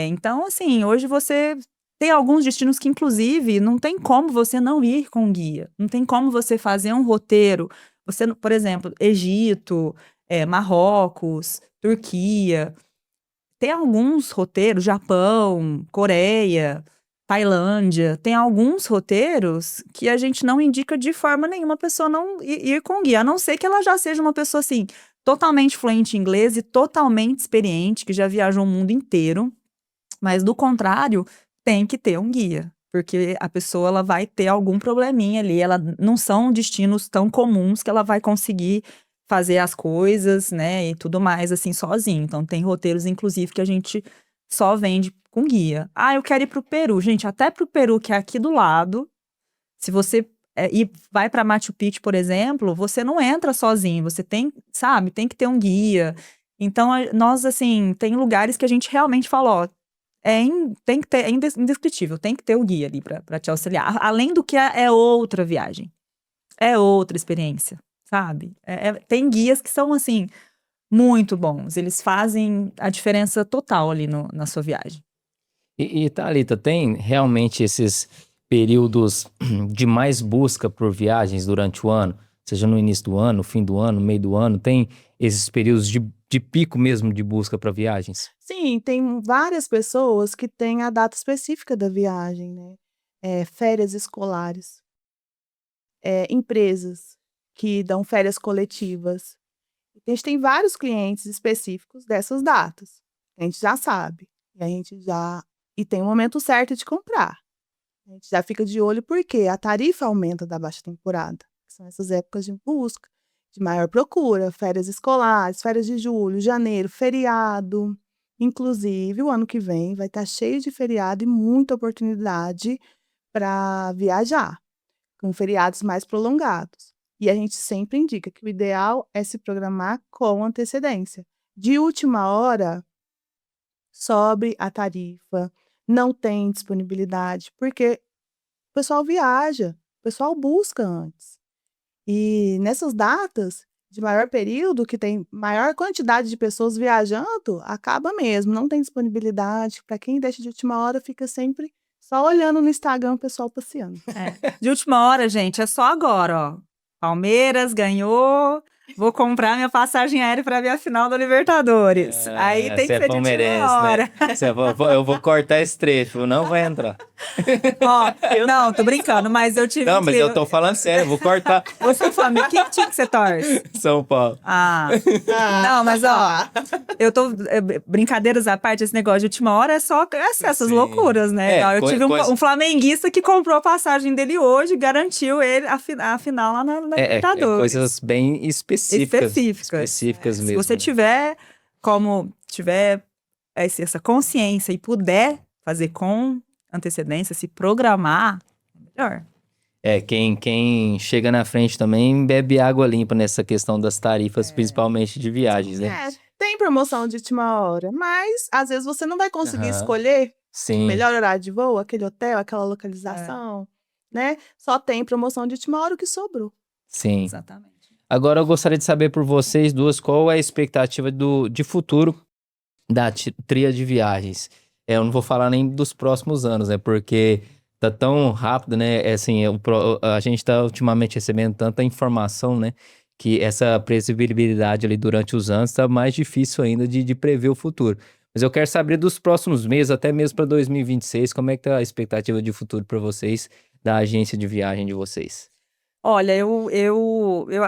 Então, assim, hoje você tem alguns destinos que, inclusive, não tem como você não ir com guia. Não tem como você fazer um roteiro. Você, por exemplo, Egito, Marrocos, Turquia. Tem alguns roteiros, Japão, Coreia, Tailândia. Tem alguns roteiros que a gente não indica de forma nenhuma a pessoa não ir com guia. A não ser que ela já seja uma pessoa, assim, totalmente fluente em inglês e totalmente experiente, que já viajou o mundo inteiro. Mas, do contrário, tem que ter um guia, porque a pessoa ela vai ter algum probleminha ali, não são destinos tão comuns que ela vai conseguir fazer as coisas, né, e tudo mais, assim, sozinho. Então, tem roteiros, inclusive, que a gente só vende com guia. Ah, eu quero ir pro Peru. Gente, até pro Peru, que é aqui do lado, se você vai para Machu Picchu, por exemplo, você não entra sozinho, você tem que ter um guia. Então, nós, assim, tem lugares que a gente realmente fala, ó, tem que ter, é indescritível, tem que ter o guia ali para te auxiliar. Além do que é outra viagem, é outra experiência, sabe? Tem guias que são, assim, muito bons. Eles fazem a diferença total ali na sua viagem. E Thalita, tem realmente esses períodos de mais busca por viagens durante o ano? Seja no início do ano, no fim do ano, no meio do ano, tem esses períodos de pico mesmo de busca para viagens? Sim, tem várias pessoas que têm a data específica da viagem, né? Férias escolares, empresas que dão férias coletivas. A gente tem vários clientes específicos dessas datas. A gente já sabe. E a gente já e tem o momento certo de comprar. A gente já fica de olho porque a tarifa aumenta da baixa temporada, que são essas épocas de busca, de maior procura, férias escolares, férias de julho, janeiro, feriado. Inclusive, o ano que vem vai estar cheio de feriado e muita oportunidade para viajar, com feriados mais prolongados. E a gente sempre indica que o ideal é se programar com antecedência. De última hora, sobe a tarifa, não tem disponibilidade, porque o pessoal viaja, o pessoal busca antes. E nessas datas de maior período, que tem maior quantidade de pessoas viajando, acaba mesmo, não tem disponibilidade. Para quem deixa de última hora, fica sempre só olhando no Instagram o pessoal passeando. De última hora, gente, é só agora, ó. Palmeiras ganhou, vou comprar minha passagem aérea para ver a final da Libertadores. Aí tem que ser de última hora. Né? Eu vou cortar esse trecho, não vai entrar. Ó, não, tô brincando, mas eu tive Não, mas eu tô falando sério, eu vou cortar. Você, Flamengo, que time que você torce? São Paulo. Não, mas ó, eu tô. Brincadeiras à parte, esse negócio de última hora é só essas loucuras, né? Eu tive um flamenguista que comprou a passagem dele hoje, garantiu ele a final lá na Libertadores. Coisas bem específicas mesmo. Se você tiver essa consciência e puder fazer com antecedência, se programar, melhor. Quem chega na frente também bebe água limpa nessa questão das tarifas, principalmente de viagens, né? Tem promoção de última hora, mas às vezes você não vai conseguir escolher o melhor horário de voo, aquele hotel, aquela localização, né? Só tem promoção de última hora o que sobrou. Sim. Exatamente. Agora eu gostaria de saber por vocês duas qual é a expectativa de futuro da tria de viagens. Eu não vou falar nem dos próximos anos, né? Porque tá tão rápido, né? A gente tá ultimamente recebendo tanta informação, né? Que essa previsibilidade ali durante os anos tá mais difícil ainda de prever o futuro. Mas eu quero saber dos próximos meses, até mesmo para 2026, como é que tá a expectativa de futuro para vocês, da agência de viagem de vocês? Olha,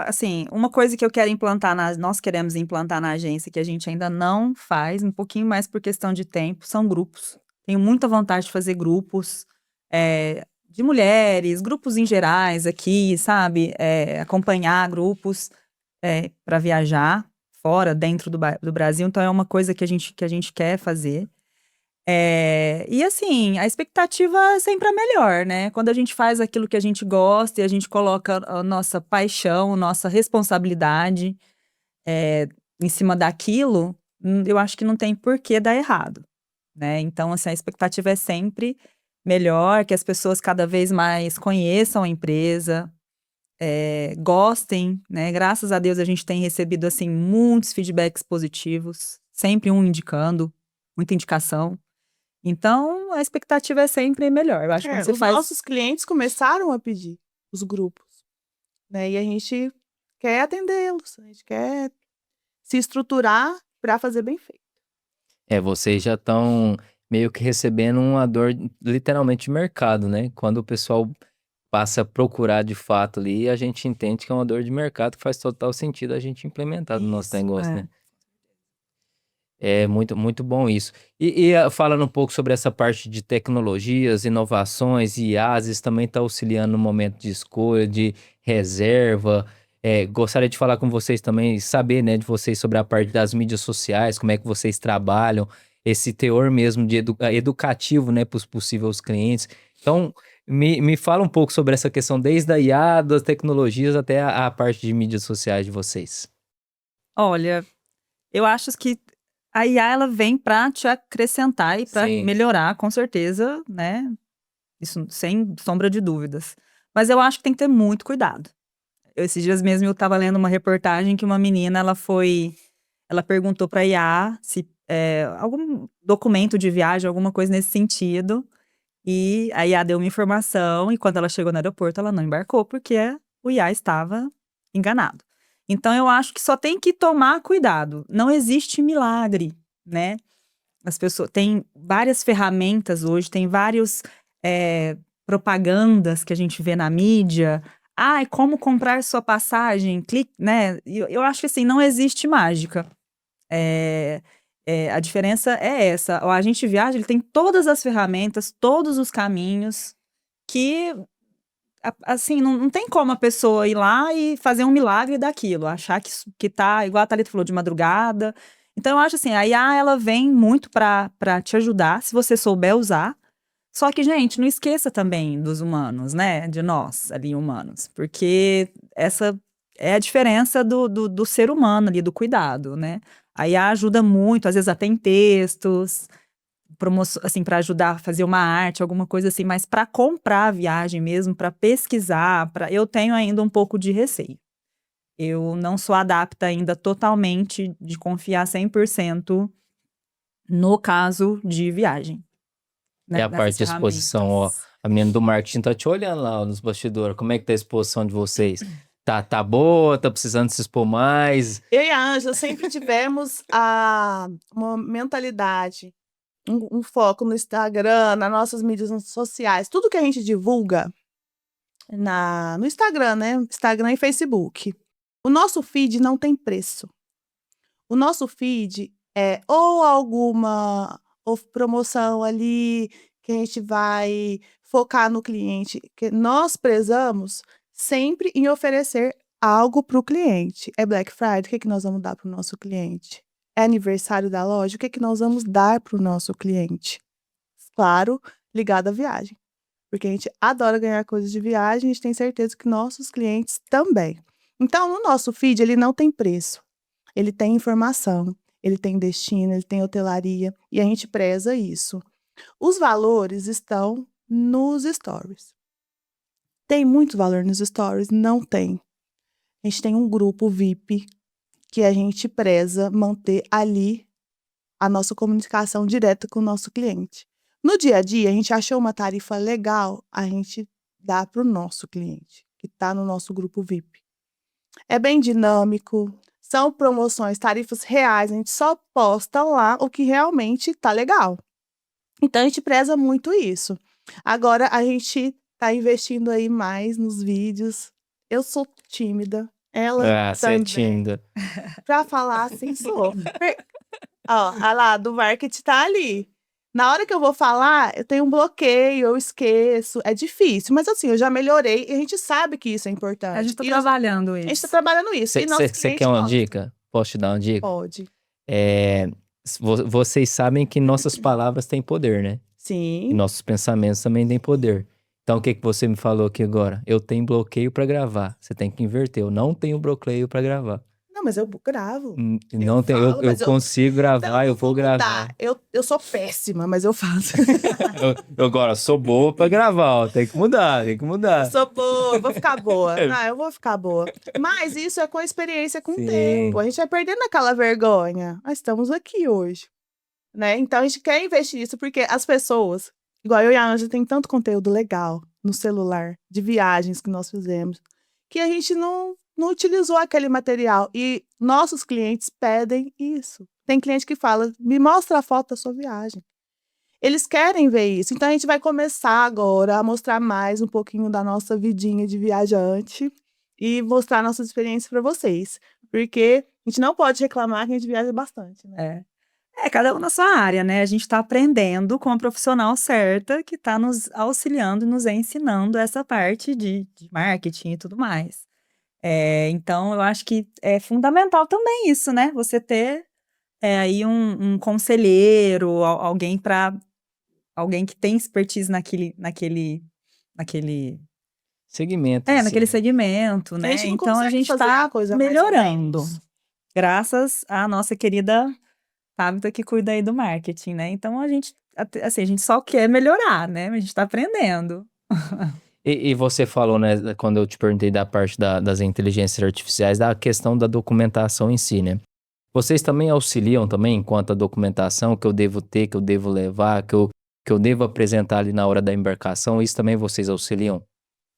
assim, uma coisa que eu quero implantar, nós queremos implantar na agência, que a gente ainda não faz, um pouquinho mais por questão de tempo, são grupos. Tenho muita vontade de fazer grupos de mulheres, grupos em gerais aqui, sabe? Acompanhar grupos para viajar fora, dentro do Brasil. Então, é uma coisa que a gente quer fazer. E assim, a expectativa é sempre a melhor, né? Quando a gente faz aquilo que a gente gosta e a gente coloca a nossa paixão, nossa responsabilidade em cima daquilo, eu acho que não tem por que dar errado, né? Então, assim, a expectativa é sempre melhor, que as pessoas cada vez mais conheçam a empresa, gostem, né? Graças a Deus a gente tem recebido, assim, muitos feedbacks positivos, sempre indicando, muita indicação. Então, a expectativa é sempre melhor. Eu acho que os nossos clientes começaram a pedir os grupos, né? E a gente quer atendê-los, a gente quer se estruturar para fazer bem feito. Vocês já estão meio que recebendo uma dor, literalmente, de mercado, né? Quando o pessoal passa a procurar de fato ali, a gente entende que é uma dor de mercado que faz total sentido a gente implementar no nosso negócio, né? É muito, muito bom isso. E falando um pouco sobre essa parte de tecnologias, inovações, IAs, isso também está auxiliando no momento de escolha, de reserva. Gostaria de falar com vocês também, saber, né, de vocês sobre a parte das mídias sociais, como é que vocês trabalham, esse teor mesmo de educativo, né, para os possíveis clientes. Então, me fala um pouco sobre essa questão, desde a IA, das tecnologias, até a parte de mídias sociais de vocês. Olha, eu acho que a IA, ela vem para te acrescentar e para melhorar, com certeza, né? Isso sem sombra de dúvidas. Mas eu acho que tem que ter muito cuidado. Esses dias mesmo eu estava lendo uma reportagem que uma menina, ela perguntou para a IA se algum documento de viagem, alguma coisa nesse sentido. E a IA deu uma informação e quando ela chegou no aeroporto, ela não embarcou porque o IA estava enganado. Então, eu acho que só tem que tomar cuidado. Não existe milagre, né? As pessoas... Tem várias ferramentas hoje, tem várias propagandas que a gente vê na mídia. Como comprar sua passagem? Clique, né? Eu acho que, assim, não existe mágica. A diferença é essa. O agente de viagem, ele tem todas as ferramentas, todos os caminhos que, assim, não tem como a pessoa ir lá e fazer um milagre daquilo, achar que tá, igual a Thalita falou, de madrugada. Então, eu acho assim, a IA, ela vem muito pra te ajudar, se você souber usar. Só que, gente, não esqueça também dos humanos, né? De nós, ali, humanos. Porque essa é a diferença do ser humano ali, do cuidado, né? A IA ajuda muito, às vezes até em textos, assim, para ajudar a fazer uma arte, alguma coisa assim, mas para comprar a viagem mesmo, para pesquisar, eu tenho ainda um pouco de receio. Eu não sou adapta ainda totalmente de confiar 100% no caso de viagem, É né, a parte nessas de exposição, ó. ferramentas. A menina do marketing tá te olhando lá, ó, nos bastidores. Como é que tá a exposição de vocês? Tá boa? Tá precisando se expor mais? Eu e a Ângela sempre tivemos uma mentalidade, um foco no Instagram, nas nossas mídias sociais. Tudo que a gente divulga no Instagram, né? Instagram e Facebook. O nosso feed não tem preço. O nosso feed é ou alguma promoção ali que a gente vai focar no cliente, que nós prezamos sempre em oferecer algo para o cliente. É Black Friday, o que que nós vamos dar para o nosso cliente? É aniversário da loja, o que que nós vamos dar para o nosso cliente? Claro, ligado à viagem. Porque a gente adora ganhar coisas de viagem, a gente tem certeza que nossos clientes também. Então, no nosso feed, ele não tem preço. Ele tem informação, ele tem destino, ele tem hotelaria, e a gente preza isso. Os valores estão nos stories. Tem muito valor nos stories? Não tem. A gente tem um grupo VIP que a gente preza manter ali a nossa comunicação direta com o nosso cliente. No dia a dia, a gente achou uma tarifa legal, a gente dá para o nosso cliente, que está no nosso grupo VIP. É bem dinâmico, são promoções, tarifas reais, a gente só posta lá o que realmente tá legal. Então, a gente preza muito isso. Agora, a gente tá investindo aí mais nos vídeos. Eu sou tímida, ela Ah, você é também. tímida. Pra falar assim, sou. Ó, a lá do marketing tá ali. Na hora que eu vou falar, eu tenho um bloqueio, eu esqueço, é difícil. Mas assim, eu já melhorei e a gente sabe que isso é importante. A gente tá E trabalhando a gente isso. tá trabalhando isso. E nosso Você cliente quer uma gosta. dica? Posso te dar uma dica? Pode. Vocês sabem que nossas palavras têm poder, né? E Sim. nossos pensamentos também têm poder. Então, o que você me falou aqui agora? Eu tenho bloqueio pra gravar. Você tem que inverter. Eu não tenho bloqueio pra gravar. Não, mas eu gravo. Não tenho, falo, eu mas consigo gravar, Não, eu vou gravar. mudar. Eu sou péssima, mas eu faço. Eu agora sou boa pra gravar, ó. Tem que mudar, tem que Eu mudar. sou boa, eu vou ficar boa. Não, eu vou ficar boa. Mas isso é com experiência, com o Sim. tempo. A gente vai perdendo aquela vergonha. Nós estamos aqui hoje, né? Então a gente quer investir nisso porque as pessoas, igual eu e a Ângela, tem tanto conteúdo legal no celular, de viagens que nós fizemos, que a gente não utilizou aquele material. E nossos clientes pedem isso. Tem cliente que fala, me mostra a foto da sua viagem. Eles querem ver isso. Então, a gente vai começar agora a mostrar mais um pouquinho da nossa vidinha de viajante e mostrar nossas experiências para vocês. Porque a gente não pode reclamar que a gente viaja bastante, né? Cada um na sua área, né? A gente está aprendendo com a profissional certa que está nos auxiliando e nos ensinando essa parte de marketing e tudo mais. Então, eu acho que é fundamental também isso, né? Você ter aí um conselheiro, alguém que tem expertise naquele Segmento. naquele segmento, A né? gente não Então, a consegue gente fazer a está coisa mais ou melhorando. menos. Graças à nossa querida Tabita que cuida aí do marketing, né? Então, a gente só quer melhorar, né? A gente tá aprendendo. E você falou, né, quando eu te perguntei da parte das inteligências artificiais, da questão da documentação em si, né? Vocês também auxiliam também quanto à documentação que eu devo ter, que eu devo levar, que eu devo apresentar ali na hora da embarcação? Isso também vocês auxiliam?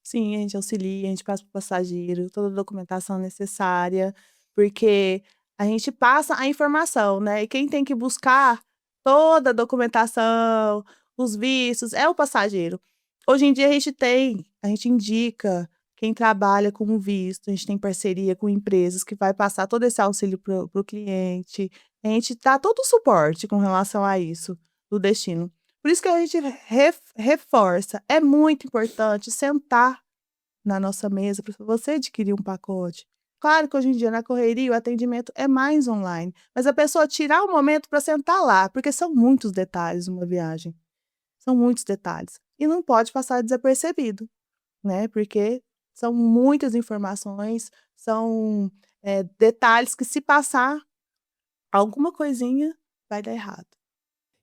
Sim, a gente auxilia, a gente passa para o passageiro toda a documentação necessária, porque a gente passa a informação, né? E quem tem que buscar toda a documentação, os vistos, é o passageiro. Hoje em dia a gente indica quem trabalha com visto, a gente tem parceria com empresas que vai passar todo esse auxílio para o cliente. A gente dá todo o suporte com relação a isso, do destino. Por isso que a gente reforça. É muito importante sentar na nossa mesa para você adquirir um pacote. Claro que hoje em dia, na correria, o atendimento é mais online. Mas a pessoa tirar um momento para sentar lá, porque são muitos detalhes numa viagem. São muitos detalhes. E não pode passar desapercebido, né? Porque são muitas informações, são detalhes que, se passar alguma coisinha, vai dar errado.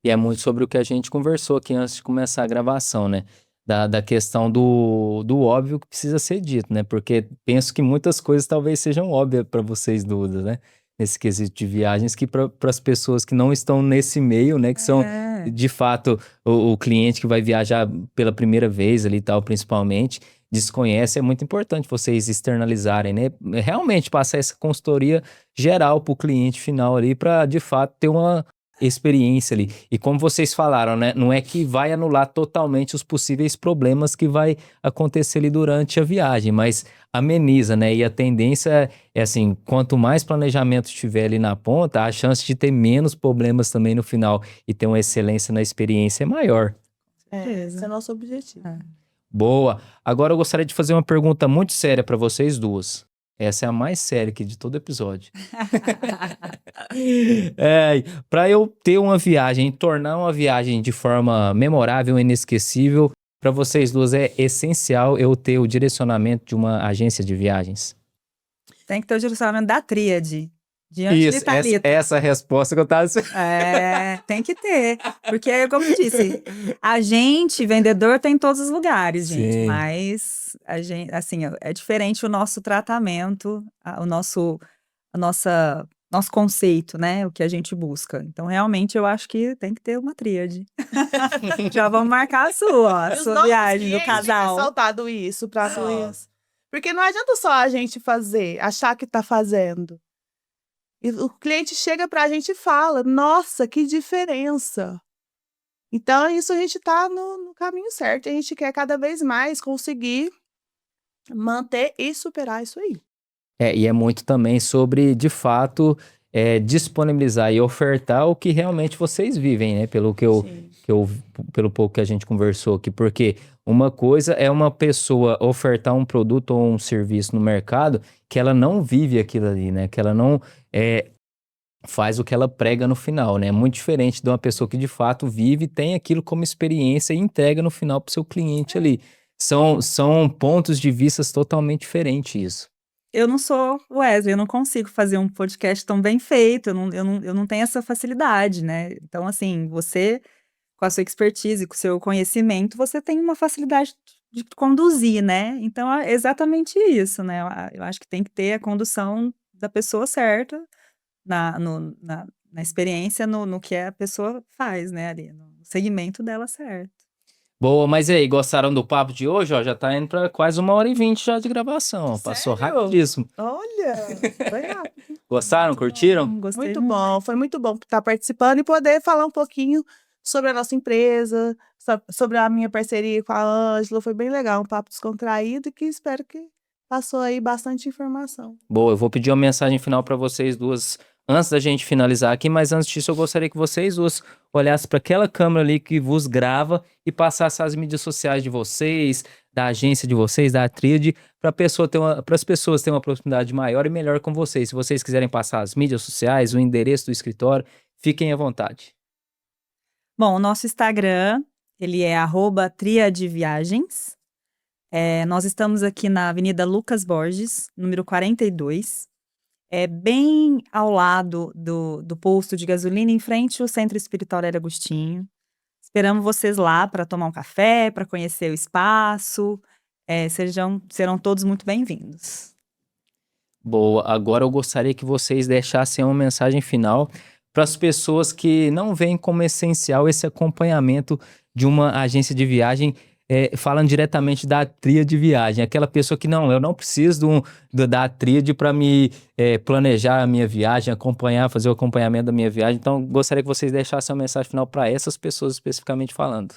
E é muito sobre o que a gente conversou aqui antes de começar a gravação, né? Da questão do óbvio que precisa ser dito, né? Porque penso que muitas coisas talvez sejam óbvias para vocês duas, né? Nesse quesito de viagens, que para as pessoas que não estão nesse meio, né? Que são, de fato, o cliente que vai viajar pela primeira vez ali e tal, principalmente, desconhece. É muito importante vocês externalizarem, né? Realmente passar essa consultoria geral para o cliente final ali, para, de fato, ter uma experiência ali. E como vocês falaram, né? Não é que vai anular totalmente os possíveis problemas que vai acontecer ali durante a viagem, mas ameniza, né? E a tendência é assim, quanto mais planejamento tiver ali na ponta, a chance de ter menos problemas também no final e ter uma excelência na experiência é maior. Esse é o nosso objetivo. Boa. Agora eu gostaria de fazer uma pergunta muito séria para vocês duas. Essa é a mais séria aqui de todo episódio. Para eu ter uma viagem, tornar uma viagem de forma memorável e inesquecível, para vocês duas é essencial eu ter o direcionamento de uma agência de viagens? Tem que ter o direcionamento da tríade. Diante de Isso, Thalita. essa resposta que eu tava... Tem que ter. Porque, como eu disse, a gente, vendedor, tem em todos os lugares, gente. Sim. Mas, assim, é diferente o nosso tratamento, o nosso conceito, né? O que a gente busca. Então, realmente, eu acho que tem que ter uma tríade. Já vamos marcar a sua viagem do casal. Saltado isso para nós. Porque não adianta só a gente achar que tá fazendo. E o cliente chega pra gente e fala, nossa, que diferença. Então, isso a gente tá no caminho certo. A gente quer cada vez mais conseguir manter e superar isso aí. E é muito também sobre, de fato, disponibilizar e ofertar o que realmente vocês vivem, né? Pelo pouco que a gente conversou aqui. Porque uma coisa é uma pessoa ofertar um produto ou um serviço no mercado que ela não vive aquilo ali, né? Que ela não faz o que ela prega no final, né? É muito diferente de uma pessoa que de fato vive, tem aquilo como experiência e entrega no final para o seu cliente ali. São pontos de vista totalmente diferentes isso. Eu não sou Wesley, eu não consigo fazer um podcast tão bem feito, eu não tenho essa facilidade, né? Então, assim, você, com a sua expertise, com o seu conhecimento, você tem uma facilidade de conduzir, né? Então, é exatamente isso, né? Eu acho que tem que ter a condução da pessoa certa, na experiência, no que a pessoa faz, né? Ali, no segmento dela certo. Boa, mas e aí, gostaram do papo de hoje? Ó, já tá indo pra quase 1h20 já de gravação. Ó, passou rapidíssimo. Olha, foi rápido. Gostaram? Curtiram? Gostei Muito bom, foi muito bom estar participando e poder falar um pouquinho sobre a nossa empresa, sobre a minha parceria com a Ângela. Foi bem legal, um papo descontraído e que espero que passou aí bastante informação. Boa, eu vou pedir uma mensagem final para vocês duas antes da gente finalizar aqui, mas antes disso eu gostaria que vocês duas olhassem para aquela câmera ali que vos grava e passassem as mídias sociais de vocês, da agência de vocês, da Tríade, para as pessoas terem uma proximidade maior e melhor com vocês. Se vocês quiserem passar as mídias sociais, o endereço do escritório, fiquem à vontade. Bom, o nosso Instagram, ele é @triadeviagens. Nós estamos aqui na Avenida Lucas Borges, número 42. Bem ao lado do posto de gasolina, em frente ao Centro Espírita Aurélia Agostinho. Esperamos vocês lá para tomar um café, para conhecer o espaço. Serão todos muito bem-vindos. Boa, agora eu gostaria que vocês deixassem uma mensagem final para as pessoas que não veem como essencial esse acompanhamento de uma agência de viagem, falando diretamente da tríade de viagem. Aquela pessoa que eu não preciso da tríade para me planejar a minha viagem, fazer o acompanhamento da minha viagem. Então, gostaria que vocês deixassem uma mensagem final para essas pessoas especificamente falando.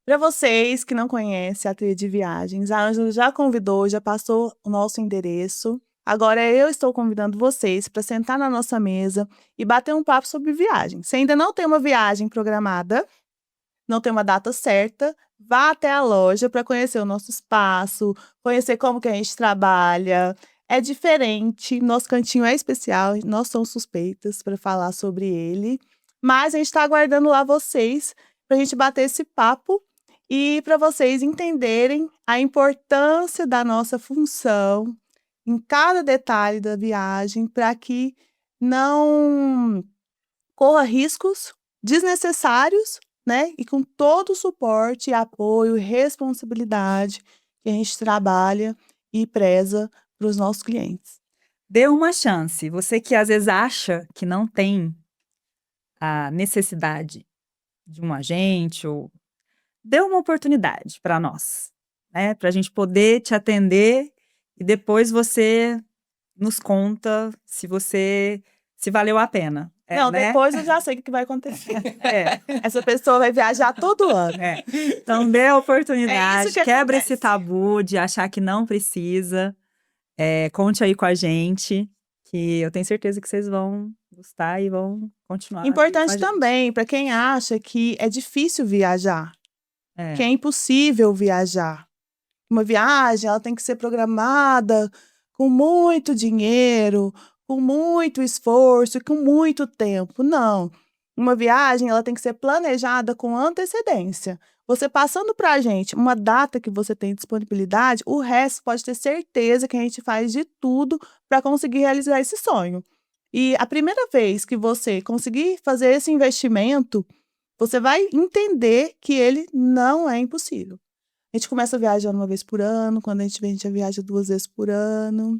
Para vocês que não conhecem a trilha de viagens, a Ângela já convidou, já passou o nosso endereço. Agora eu estou convidando vocês para sentar na nossa mesa e bater um papo sobre viagem. Se ainda não tem uma viagem programada, não tem uma data certa, vá até a loja para conhecer o nosso espaço, conhecer como que a gente trabalha. É diferente, nosso cantinho é especial, nós somos suspeitas para falar sobre ele, mas a gente está aguardando lá vocês para a gente bater esse papo e para vocês entenderem a importância da nossa função em cada detalhe da viagem para que não corra riscos desnecessários, né? E com todo o suporte, apoio e responsabilidade que a gente trabalha e preza para os nossos clientes. Dê uma chance. Você que às vezes acha que não tem a necessidade de um agente, ou dê uma oportunidade para nós, né? Para a gente poder te atender e depois você nos conta se valeu a pena. Não, né? depois eu já sei o que vai acontecer. É. Essa pessoa vai viajar todo ano. Então dê a oportunidade, que quebra acontece. esse tabu de achar que não precisa. Conte aí com a gente, que eu tenho certeza que vocês vão gostar e vão continuar. Importante também, para quem acha que é difícil viajar, que é impossível viajar. Uma viagem, ela tem que ser programada com muito dinheiro, com muito esforço e com muito tempo. Não. Uma viagem, ela tem que ser planejada com antecedência. Você passando para a gente uma data que você tem disponibilidade, o resto pode ter certeza que a gente faz de tudo para conseguir realizar esse sonho. E a primeira vez que você conseguir fazer esse investimento, você vai entender que ele não é impossível. A gente começa viajando uma vez por ano, quando a gente já viaja 2 vezes por ano.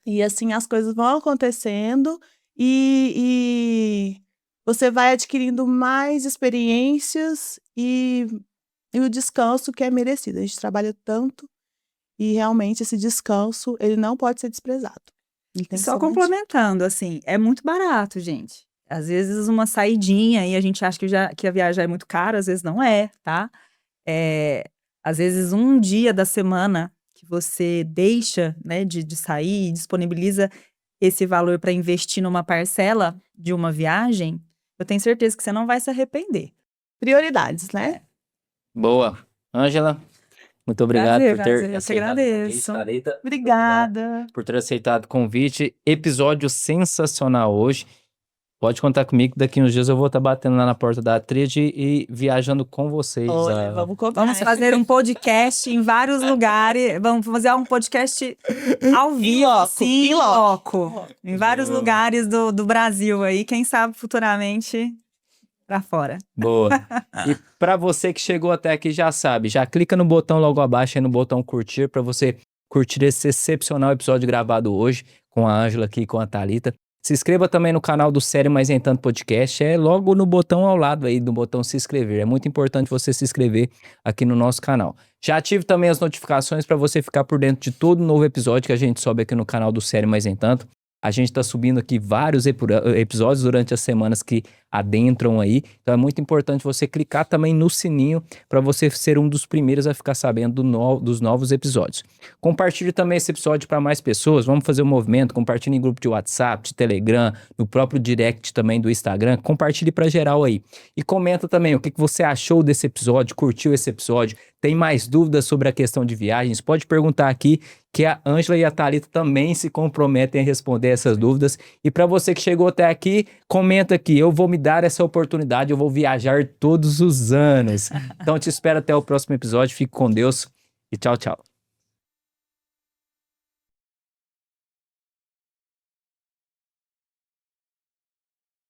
E assim as coisas vão acontecendo e você vai adquirindo mais experiências e o descanso que é merecido. A gente trabalha tanto e realmente esse descanso, ele não pode ser desprezado. Só complementando, assim, é muito barato, gente. Às vezes uma saidinha e a gente acha que a viagem é muito cara, às vezes não é, tá? Às vezes um dia da semana que você deixa, né, de sair e disponibiliza esse valor para investir numa parcela de uma viagem, eu tenho certeza que você não vai se arrepender. Prioridades, né? Boa. Ângela, muito obrigado por ter eu te agradeço. Obrigada. Por ter aceitado o convite. Episódio sensacional hoje. Pode contar comigo, daqui uns dias eu vou estar batendo lá na porta da Tríade e viajando com vocês. Olha, vamos fazer um podcast em vários lugares. Vamos fazer um podcast ao vivo, em loco. Em vários lugares do Brasil aí. Quem sabe futuramente pra fora. Boa. E pra você que chegou até aqui já sabe, já clica no botão logo abaixo aí no botão curtir pra você curtir esse excepcional episódio gravado hoje com a Ângela aqui e com a Thalita. Se inscreva também no canal do Sério Mais Em Tanto Podcast, logo no botão ao lado aí do botão se inscrever. É muito importante você se inscrever aqui no nosso canal. Já ative também as notificações para você ficar por dentro de todo novo episódio que a gente sobe aqui no canal do Sério Mais Em Tanto. A gente está subindo aqui vários episódios durante as semanas que adentram aí. Então é muito importante você clicar também no sininho para você ser um dos primeiros a ficar sabendo dos novos episódios. Compartilhe também esse episódio para mais pessoas. Vamos fazer um movimento. Compartilhe em grupo de WhatsApp, de Telegram, no próprio direct também do Instagram. Compartilhe para geral aí. E comenta também o que você achou desse episódio, curtiu esse episódio. Tem mais dúvidas sobre a questão de viagens? Pode perguntar aqui, que a Ângela e a Thalita também se comprometem a responder essas dúvidas. E para você que chegou até aqui, comenta aqui. Eu vou me dar essa oportunidade, eu vou viajar todos os anos. Então te espero até o próximo episódio. Fique com Deus e tchau, tchau.